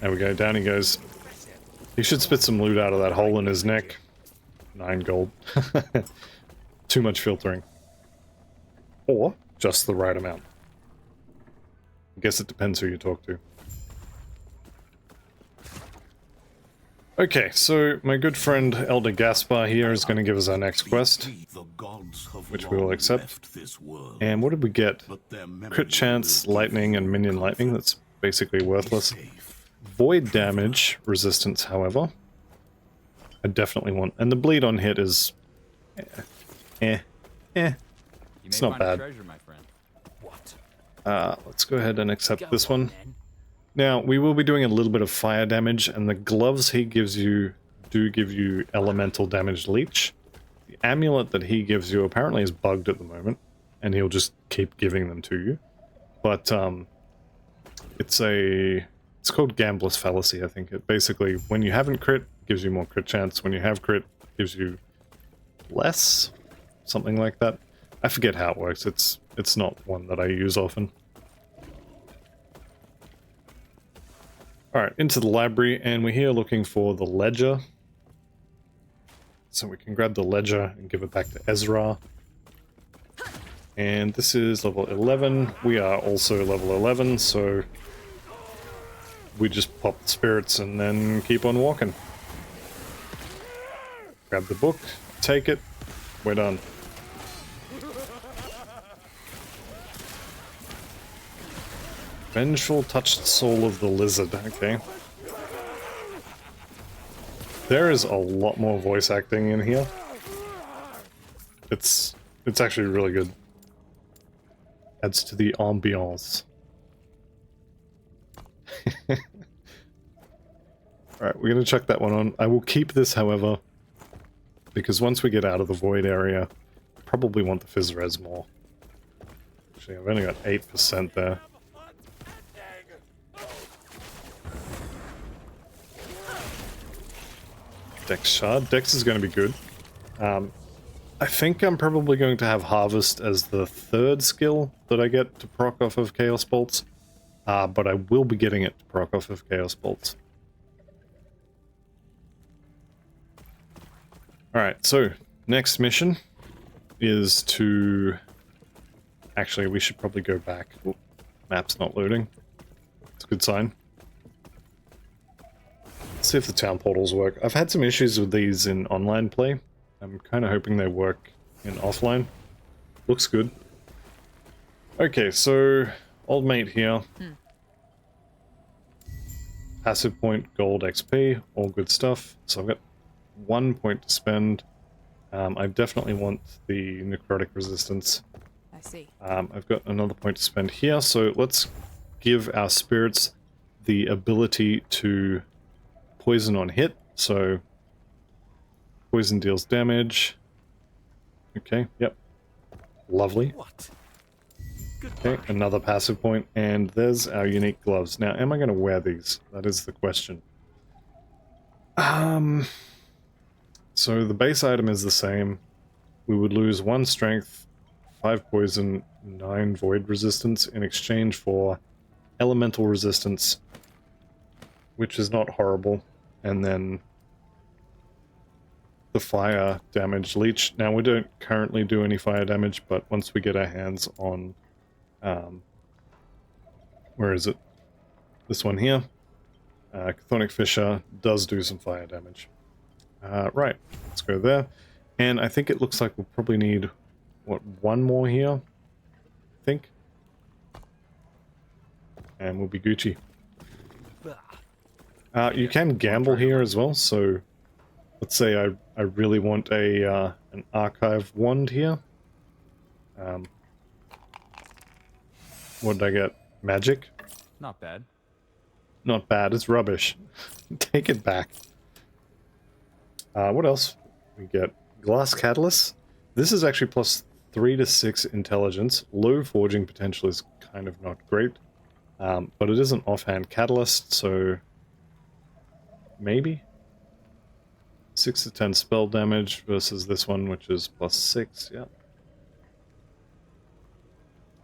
There we go, down he goes. He should spit some loot out of that hole in his neck. 9 gold. Too much filtering. Or just the right amount. I guess it depends who you talk to. Okay, so my good friend Elder Gaspar here is going to give us our next quest, which we will accept. And what did we get? Crit chance, lightning, and minion lightning. That's basically worthless. Void damage resistance, however, I definitely want. And the bleed on hit is... It's not bad. Let's go ahead and accept this one. Now, we will be doing a little bit of fire damage, and the gloves he gives you do give you elemental damage leech. The amulet that he gives you apparently is bugged at the moment, and he'll just keep giving them to you. But, it's called Gambler's Fallacy, I think. It basically, when you haven't crit, gives you more crit chance. When you have crit, gives you less? Something like that. I forget how it works. It's not one that I use often. Alright, into the library, and we're here looking for the ledger. So we can grab the ledger and give it back to Ezra. And this is level 11. We are also level 11, so we just pop the spirits and then keep on walking. Grab the book, take it, we're done. Vengeful touched soul of the lizard, okay. There is a lot more voice acting in here. It's actually really good. Adds to the ambiance. Alright, we're gonna chuck that one on. I will keep this, however, because once we get out of the void area, I probably want the Fizz Res more. Actually, I've only got 8% there. Dex Shard. Dex is going to be good. I think I'm probably going to have Harvest as the third skill that I get to proc off of Chaos Bolts. But I will be getting it to proc off of Chaos Bolts. Alright, so next mission is to... Actually, we should probably go back. Oop, map's not loading. It's a good sign. see if the town portals work. I've had some issues with these in online play. I'm kind of hoping they work in offline. Looks good. Okay, so old mate here. Passive point, gold, XP, all good stuff. So I've got 1 point to spend. I definitely want the necrotic resistance. I see. I've got another point to spend here, so let's give our spirits the ability to poison on hit. So poison deals damage. Okay, yep. Lovely. What? Okay, another passive point, and there's our unique gloves. Now, am I going to wear these? That is the question. So the base item is the same. We would lose 1 strength, 5 poison, 9 void resistance in exchange for elemental resistance, which is not horrible, and then the fire damage leech. Now, we don't currently do any fire damage, but once we get our hands on where is it? This one here. Chthonic Fissure does do some fire damage. Right, let's go there. And I think it looks like we'll probably need, what, 1 more here? I think. And we'll be Gucci. You can gamble here as well, so let's say I really want a an archive wand here. What did I get? Magic? Not bad. Not bad, it's rubbish. Take it back. What else? We get glass catalyst. This is actually plus 3 to 6 intelligence. Low forging potential is kind of not great. But it is an offhand catalyst, so maybe 6 to 10 spell damage versus this one, which is plus 6. Yeah.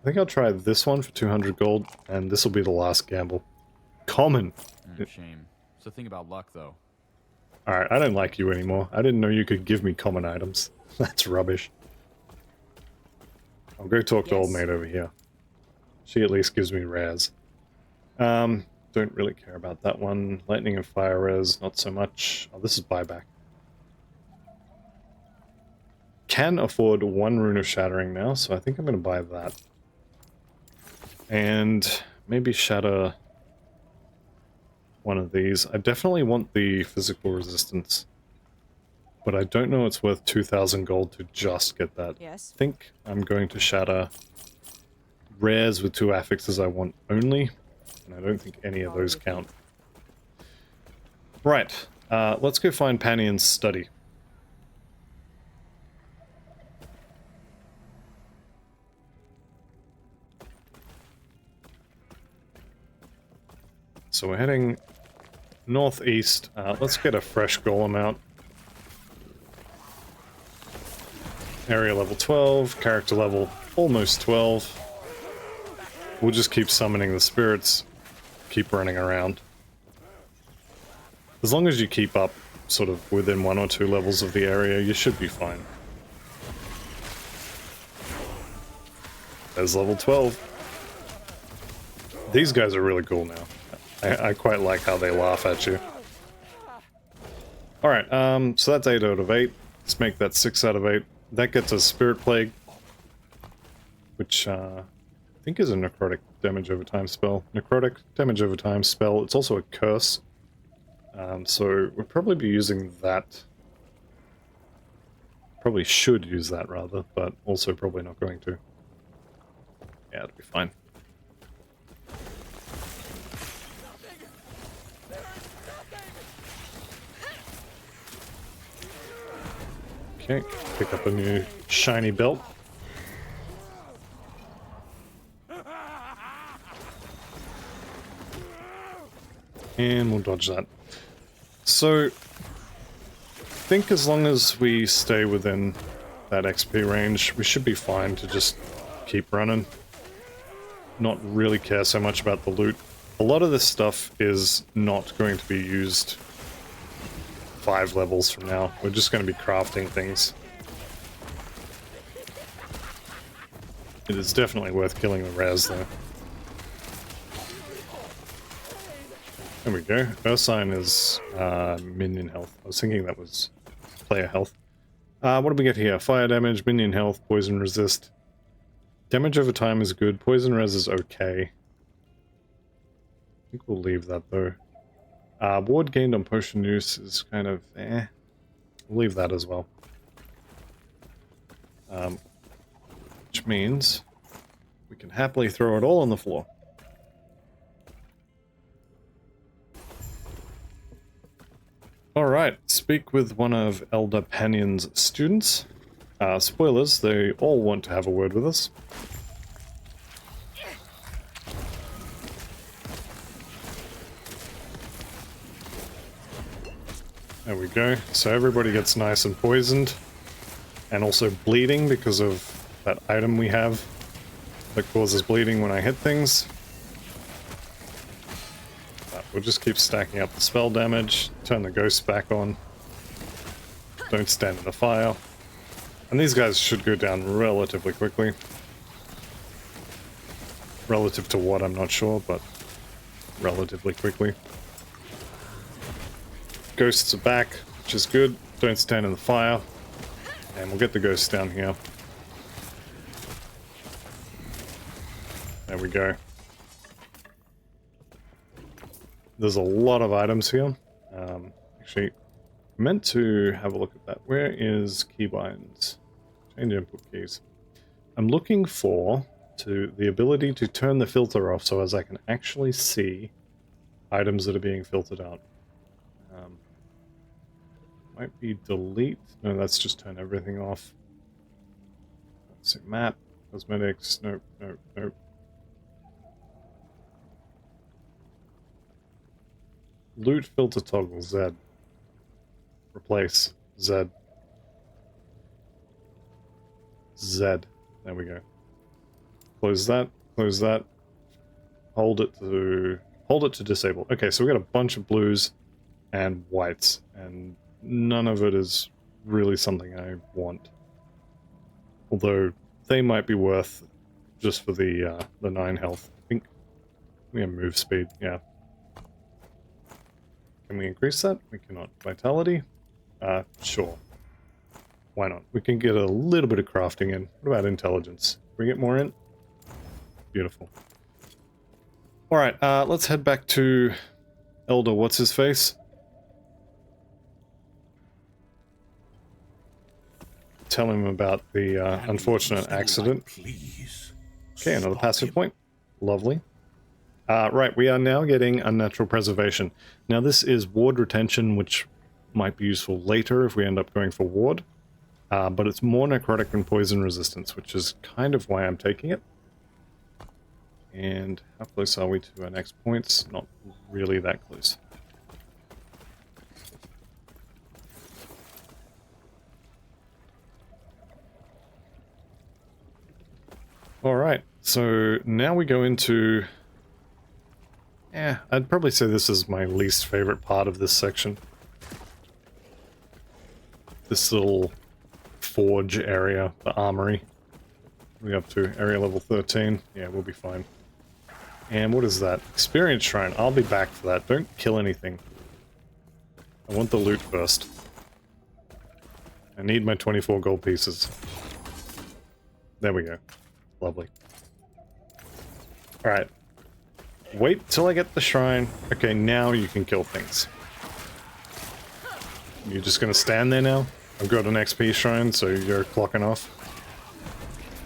I think I'll try this one for 200 gold, and this will be the last gamble. Common. Shame. So think about luck, though. Alright, I don't like you anymore. I didn't know you could give me common items. That's rubbish. I'll go talk to old mate over here. She at least gives me rares. Don't really care about that one. Lightning and fire rares, not so much. Oh, this is buyback. Can afford 1 rune of shattering now, so I think I'm going to buy that. And maybe shatter one of these. I definitely want the physical resistance, but I don't know it's worth 2,000 gold to just get that. Yes. I think I'm going to shatter rares with 2 affixes I want only, and I don't think any of those count. Right, let's go find Panian's study. So we're heading northeast. Let's get a fresh golem out. Area level 12, character level almost 12. We'll just keep summoning the spirits, keep running around. As long as you keep up sort of within 1 or 2 levels of the area, you should be fine. There's level 12. These guys are really cool now. I quite like how they laugh at you. Alright, so that's 8 out of 8. Let's make that 6 out of 8. That gets us Spirit Plague, which I think is a necrotic damage over time spell. Necrotic damage over time spell. It's also a curse. So we'll probably be using that. Probably should use that rather, but also probably not going to. Yeah, it'll be fine. Okay, pick up a new shiny belt. And we'll dodge that. So, I think as long as we stay within that XP range, we should be fine to just keep running. Not really care so much about the loot. A lot of this stuff is not going to be used 5 levels from now. We're just going to be crafting things. It is definitely worth killing the rares though. There we go. Ursine is minion health. I was thinking that was player health. What do we get here? Fire damage, minion health, poison resist. Damage over time is good. Poison res is okay. I think we'll leave that though. Ward gained on potion use is kind of eh. We'll leave that as well. Which means we can happily throw it all on the floor. Alright, speak with one of Elder Panion's students. Spoilers, they all want to have a word with us. There we go. So everybody gets nice and poisoned. And also bleeding because of that item we have that causes bleeding when I hit things. We'll just keep stacking up the spell damage, turn the ghosts back on. Don't stand in the fire. And these guys should go down relatively quickly. Relative to what, I'm not sure, but relatively quickly. Ghosts are back, which is good. Don't stand in the fire. And we'll get the ghosts down here. There we go. There's a lot of items here. Actually, I meant to have a look at that. Where is keybinds? Change input keys. I'm looking for the ability to turn the filter off so as I can actually see items that are being filtered out. Might be delete. No, that's just turn everything off. Let's see, map, cosmetics. Nope, nope, nope. Loot filter toggle Z. Replace Z. Z. There we go. Close that. Close that. Hold it to disable. Okay, so we got a bunch of blues and whites, and none of it is really something I want. Although they might be worth just for the 9 health. I think we have move speed. Yeah. Can we increase that? We cannot. Vitality? Sure. Why not? We can get a little bit of crafting in. What about intelligence? Can we get more in? Beautiful. Alright, let's head back to Elder What's-His-Face. Tell him about the unfortunate accident. Okay, another passive point. Lovely. Right, we are now getting unnatural preservation. Now this is ward retention, which might be useful later if we end up going for ward. But it's more necrotic and poison resistance, which is kind of why I'm taking it. And how close are we to our next points? Not really that close. Alright, so now we go into... Yeah, I'd probably say this is my least favorite part of this section. This little forge area, the armory. We're up to area level 13. Yeah, we'll be fine. And what is that? Experience shrine. I'll be back for that. Don't kill anything. I want the loot first. I need my 24 gold pieces. There we go. Lovely. Alright. Wait till I get the shrine. Okay, now you can kill things. You're just gonna stand there now? I've got an XP shrine, so you're clocking off.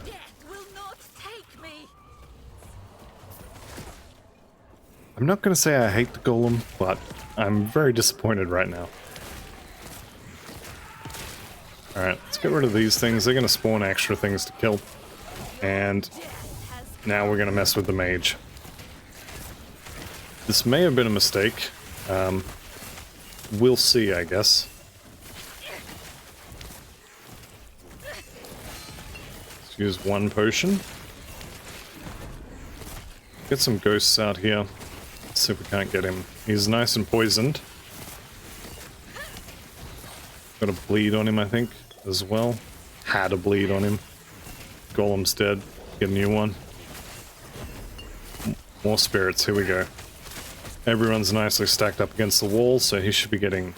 Death will not take me. I'm not gonna say I hate the golem, but I'm very disappointed right now. Alright, let's get rid of these things. They're gonna spawn extra things to kill. And now we're gonna mess with the mage. This may have been a mistake. We'll see, I guess. Let's use one potion. Get some ghosts out here. Let's see if we can't get him. He's nice and poisoned. Got a bleed on him, I think, as well. Had a bleed on him. Golem's dead. Get a new one. More spirits, here we go. Everyone's nicely stacked up against the wall, so he should be getting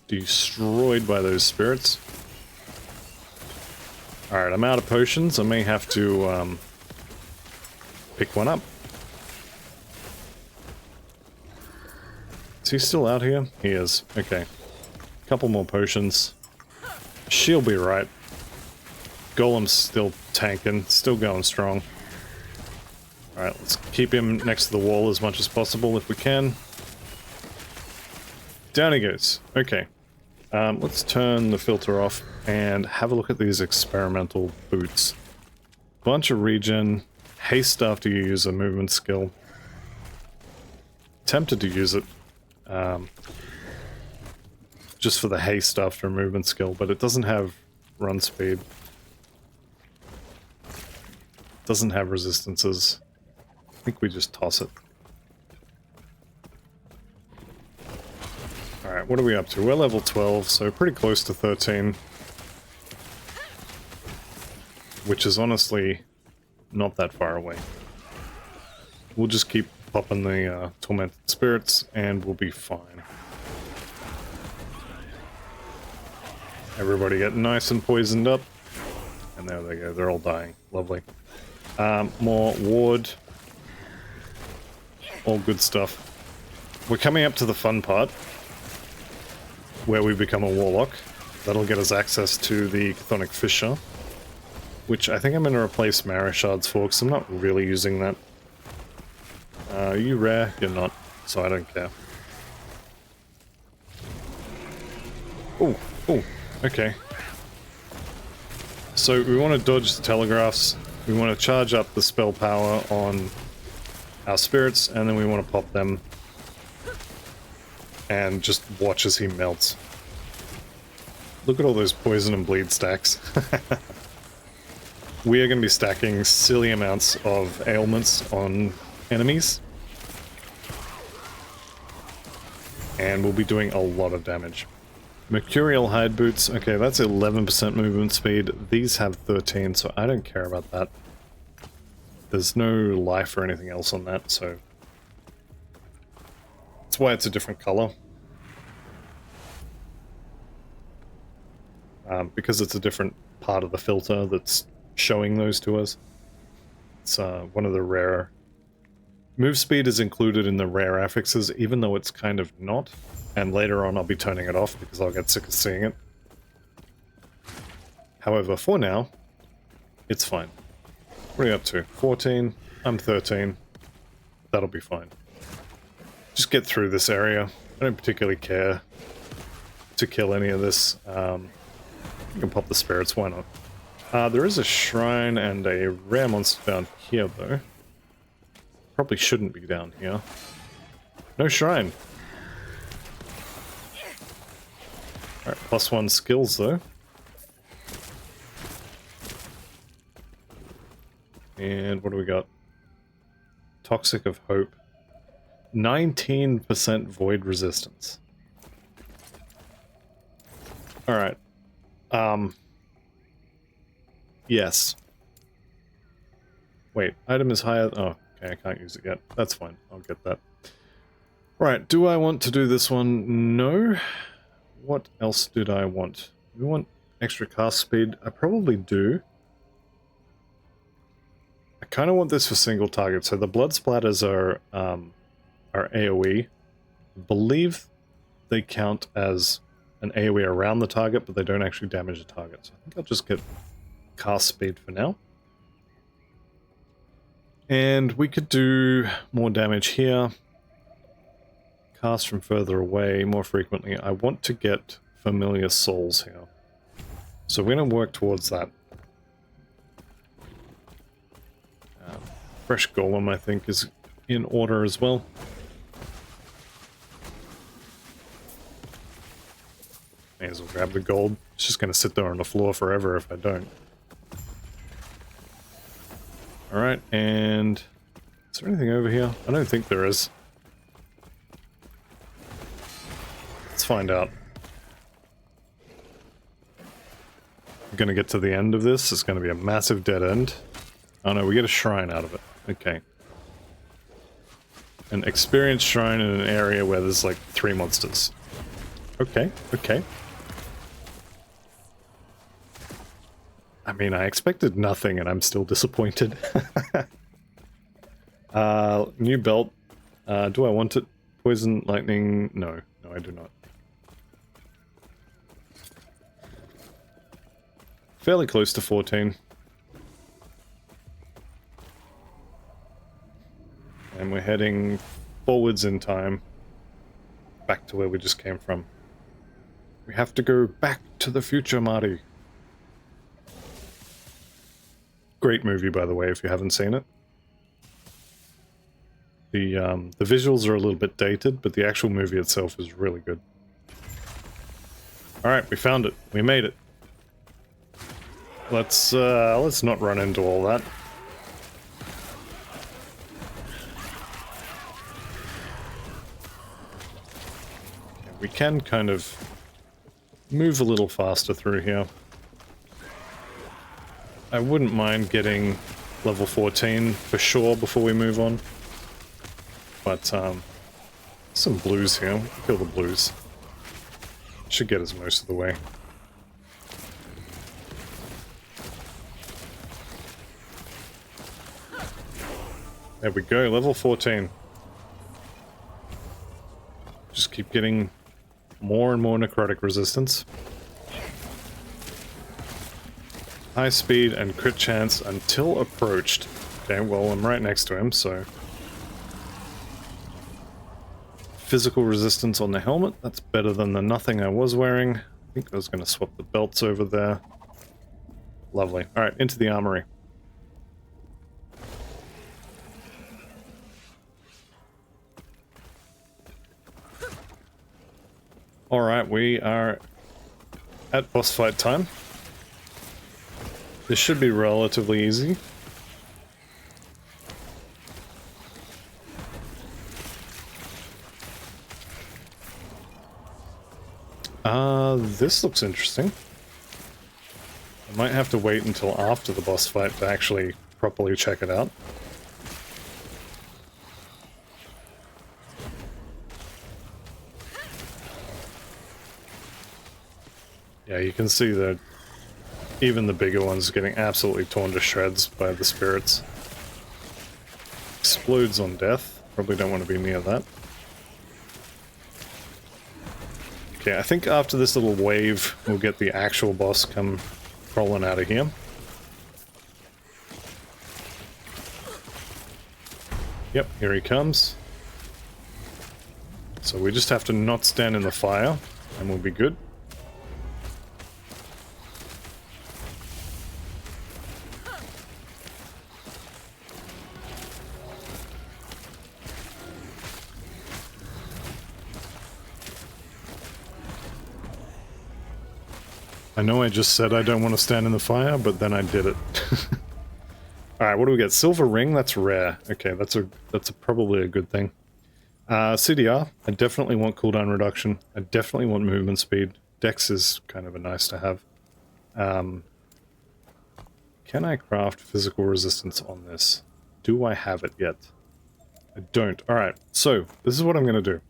destroyed by those spirits. Alright, I'm out of potions. I may have to pick one up. Is he still out here? He is. Okay. Couple more potions. She'll be right. Golem's still tanking, still going strong. Alright, let's keep him next to the wall as much as possible if we can. Down he goes. Okay. Let's turn the filter off and have a look at these experimental boots. Bunch of regen, haste after you use a movement skill. Tempted to use it just for the haste after a movement skill, but it doesn't have run speed. Doesn't have resistances. I think we just toss it. Alright, what are we up to? We're level 12, so pretty close to 13. Which is honestly not that far away. We'll just keep popping the tormented spirits and we'll be fine. Everybody getting nice and poisoned up. And there they go, they're all dying. Lovely. More ward. All good stuff. We're coming up to the fun part, where we become a Warlock. That'll get us access to the Chthonic Fissure, which I think I'm going to replace Marrow Shards for, because I'm not really using that. Are you rare? You're not, so I don't care. Oh, okay. So we want to dodge the telegraphs, we want to charge up the spell power on our spirits, and then we want to pop them and just watch as he melts. Look at all those poison and bleed stacks. We are going to be stacking silly amounts of ailments on enemies. And we'll be doing a lot of damage. Mercurial hide boots. Okay, that's 11% movement speed. These have 13, so I don't care about that. There's no life or anything else on that, so that's why it's a different color. Because it's a different part of the filter that's showing those to us. It's one of the rare... Move speed is included in the rare affixes, even though it's kind of not. And later on I'll be turning it off because I'll get sick of seeing it. However, for now, it's fine. What are you up to? 14? I'm 13. That'll be fine. Just get through this area. I don't particularly care to kill any of this. You can pop the spirits, why not? There is a shrine and a rare monster down here, though. Probably shouldn't be down here. No shrine. Alright, +1 skills, though. And what do we got? Toxic of Hope. 19% void resistance. Alright. Yes. Wait, item is higher... Oh, okay, I can't use it yet. That's fine, I'll get that. Right, do I want to do this one? No. What else did I want? We want extra cast speed. I probably do. I kind of want this for single target. So the blood splatters are AoE. I believe they count as an AoE around the target, but they don't actually damage the target. So I think I'll just get cast speed for now. And we could do more damage here. Cast from further away more frequently. I want to get familiar souls here. So we're going to work towards that. Fresh Golem, I think, is in order as well. May as well grab the gold. It's just going to sit there on the floor forever if I don't. Alright, and... is there anything over here? I don't think there is. Let's find out. I'm gonna get to the end of this. It's gonna be a massive dead end. Oh no, we get a shrine out of it. Okay. An experience shrine in an area where there's like 3 monsters. Okay, okay. I mean, I expected nothing and I'm still disappointed. New belt. Do I want it? Poison, lightning? No, no I do not. Fairly close to 14. And we're heading forwards in time. Back to where we just came from. We have to go back to the future, Marty. Great movie, by the way, if you haven't seen it. The visuals are a little bit dated, but the actual movie itself is really good. Alright, we found it. We made it. Let's not run into all that. We can kind of move a little faster through here. I wouldn't mind getting level 14 for sure before we move on. But, some blues here. Kill the blues. Should get us most of the way. There we go, level 14. Just keep getting more and more necrotic resistance. High speed and crit chance until approached. Okay, well, I'm right next to him, so... Physical resistance on the helmet. That's better than the nothing I was wearing. I think I was going to swap the belts over there. Lovely. Alright, into the armory. Alright, we are at boss fight time. This should be relatively easy. This looks interesting. I might have to wait until after the boss fight to actually properly check it out. Yeah, you can see that even the bigger ones are getting absolutely torn to shreds by the spirits. Explodes on death. Probably don't want to be near that. Okay, I think after this little wave, we'll get the actual boss come crawling out of here. Yep, here he comes. So we just have to not stand in the fire, and we'll be good. I know I just said I don't want to stand in the fire, but then I did it. Alright, what do we get? Silver ring? That's rare. Okay, that's probably a good thing. CDR, I definitely want cooldown reduction. I definitely want movement speed. Dex is kind of a nice to have. Can I craft physical resistance on this? Do I have it yet? I don't. Alright, so this is what I'm going to do.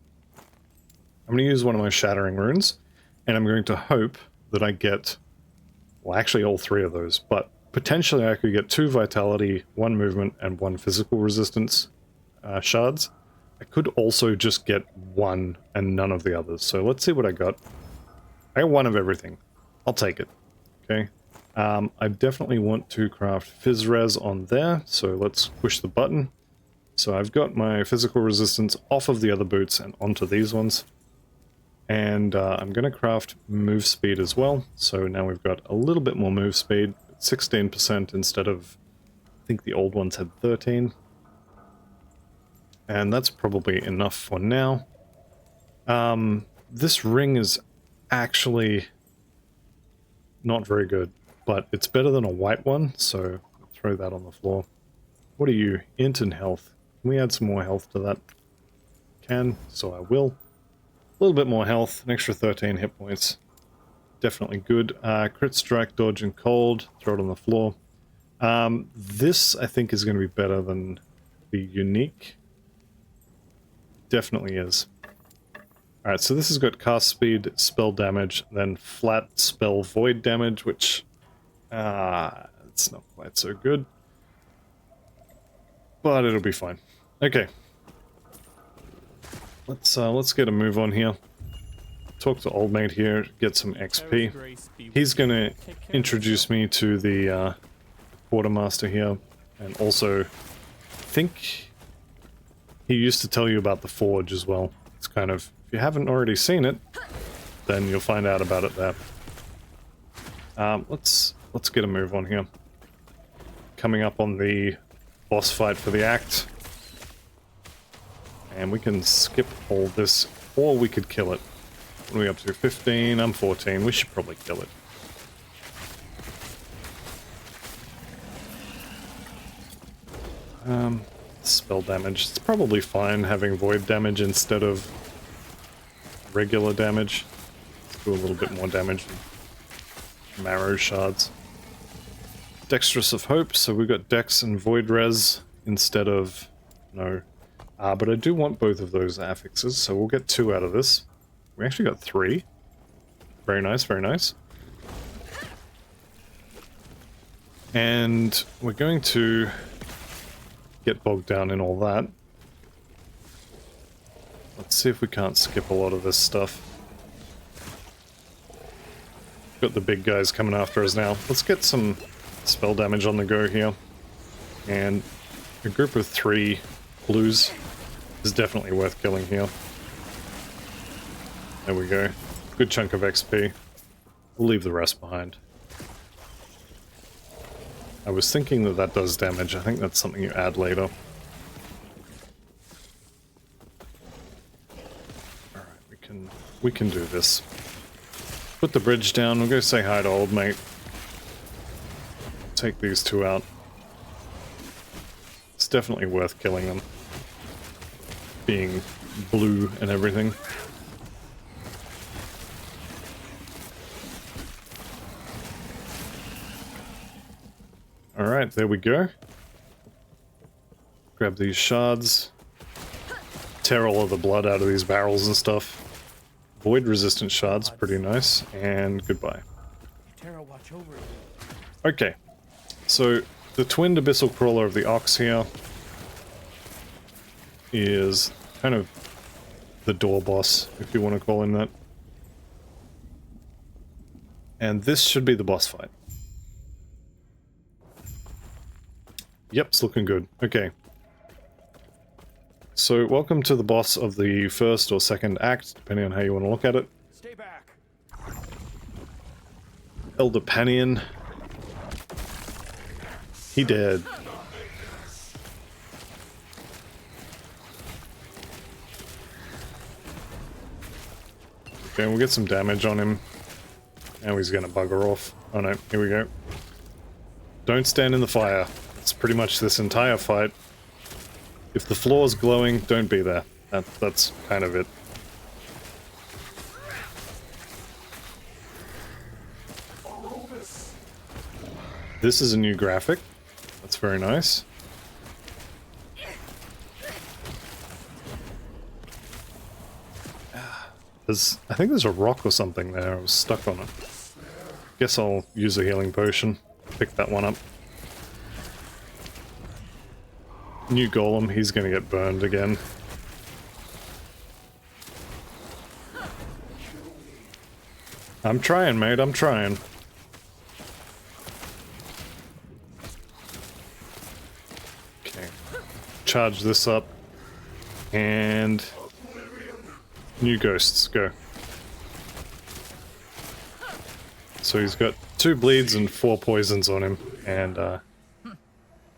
I'm going to use one of my shattering runes, and I'm going to hope that I get, well, actually all 3 of those, but potentially I could get 2 vitality, 1 movement, and 1 physical resistance shards. I could also just get 1 and none of the others, so let's see what I got. I got 1 of everything. I'll take it. Okay. I definitely want to craft Phys Res on there, so let's push the button. So I've got my physical resistance off of the other boots and onto these ones. And I'm going to craft move speed as well, so now we've got a little bit more move speed, 16% instead of, I think the old ones had 13. And that's probably enough for now. This ring is actually not very good, but it's better than a white one, so I'll throw that on the floor. What are you? Int and health. Can we add some more health to that? Can, so I will. A little bit more health, an extra 13 hit points. Definitely good. Crit strike, dodge, and cold. Throw it on the floor. This, I think, is going to be better than the unique. Definitely is. Alright, so this has got cast speed, spell damage, then flat spell void damage, which... it's not quite so good. But it'll be fine. Okay. Let's get a move on here. Talk to old mate here, get some XP. He's gonna introduce me to the quartermaster here, and also I think he used to tell you about the forge as well. It's kind of, if you haven't already seen it, then you'll find out about it there. Let's get a move on here. Coming up on the boss fight for the act. And we can skip all this, or we could kill it. What are we up to? 15, I'm 14. We should probably kill it. Spell damage. It's probably fine having void damage instead of regular damage. Let's do a little bit more damage than marrow shards. Dexterous of Hope, so we've got Dex and Void Res instead of... no. But I do want both of those affixes, so we'll get 2 out of this. We actually got 3. Very nice, very nice. And we're going to get bogged down in all that. Let's see if we can't skip a lot of this stuff. Got the big guys coming after us now. Let's get some spell damage on the go here. And a group of 3 blues is definitely worth killing here. There we go. Good chunk of XP. We'll leave the rest behind. I was thinking that that does damage. I think that's something you add later. Alright, we can do this. Put the bridge down. We'll go say hi to old mate. Take these 2 out. It's definitely worth killing them. Being blue and everything. Alright, there we go. Grab these shards. Tear all of the blood out of these barrels and stuff. Void resistant shards, pretty nice. And goodbye. Terra, watch over you. Okay. So, the twinned abyssal crawler of the Ox here is kind of the door boss, if you want to call him that. And this should be the boss fight. Yep, it's looking good. Okay. So, welcome to the boss of the first or second act, depending on how you want to look at it. Stay back. Elder Panion. He dead. Okay, we'll get some damage on him. Now he's gonna bugger off. Oh no, here we go. Don't stand in the fire. It's pretty much this entire fight. If the floor's glowing, don't be there. That's kind of it. This is a new graphic. That's very nice. I think there's a rock or something there. I was stuck on it. Guess I'll use a healing potion. Pick that one up. New golem, he's gonna get burned again. I'm trying, mate, I'm trying. Okay. Charge this up. And... new ghosts, go. So he's got 2 bleeds and 4 poisons on him, and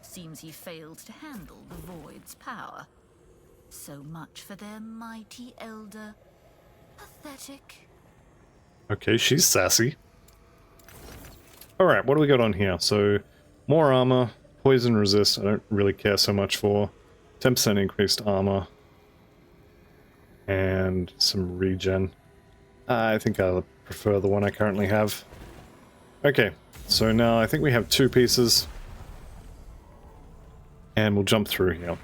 Seems he failed to handle the Void's power. So much for their mighty elder. Pathetic. okay, she's sassy. Alright, what do we got on here? So, more armor, poison resist, I don't really care so much for. 10% increased armor. And some regen. I think I prefer the one I currently have. Okay, so now I think we have 2 pieces. And we'll jump through here.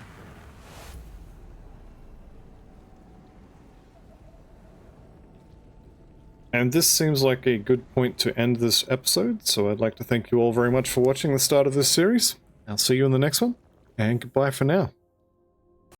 And this seems like a good point to end this episode, so I'd like to thank you all very much for watching the start of this series. I'll see you in the next one, and goodbye for now.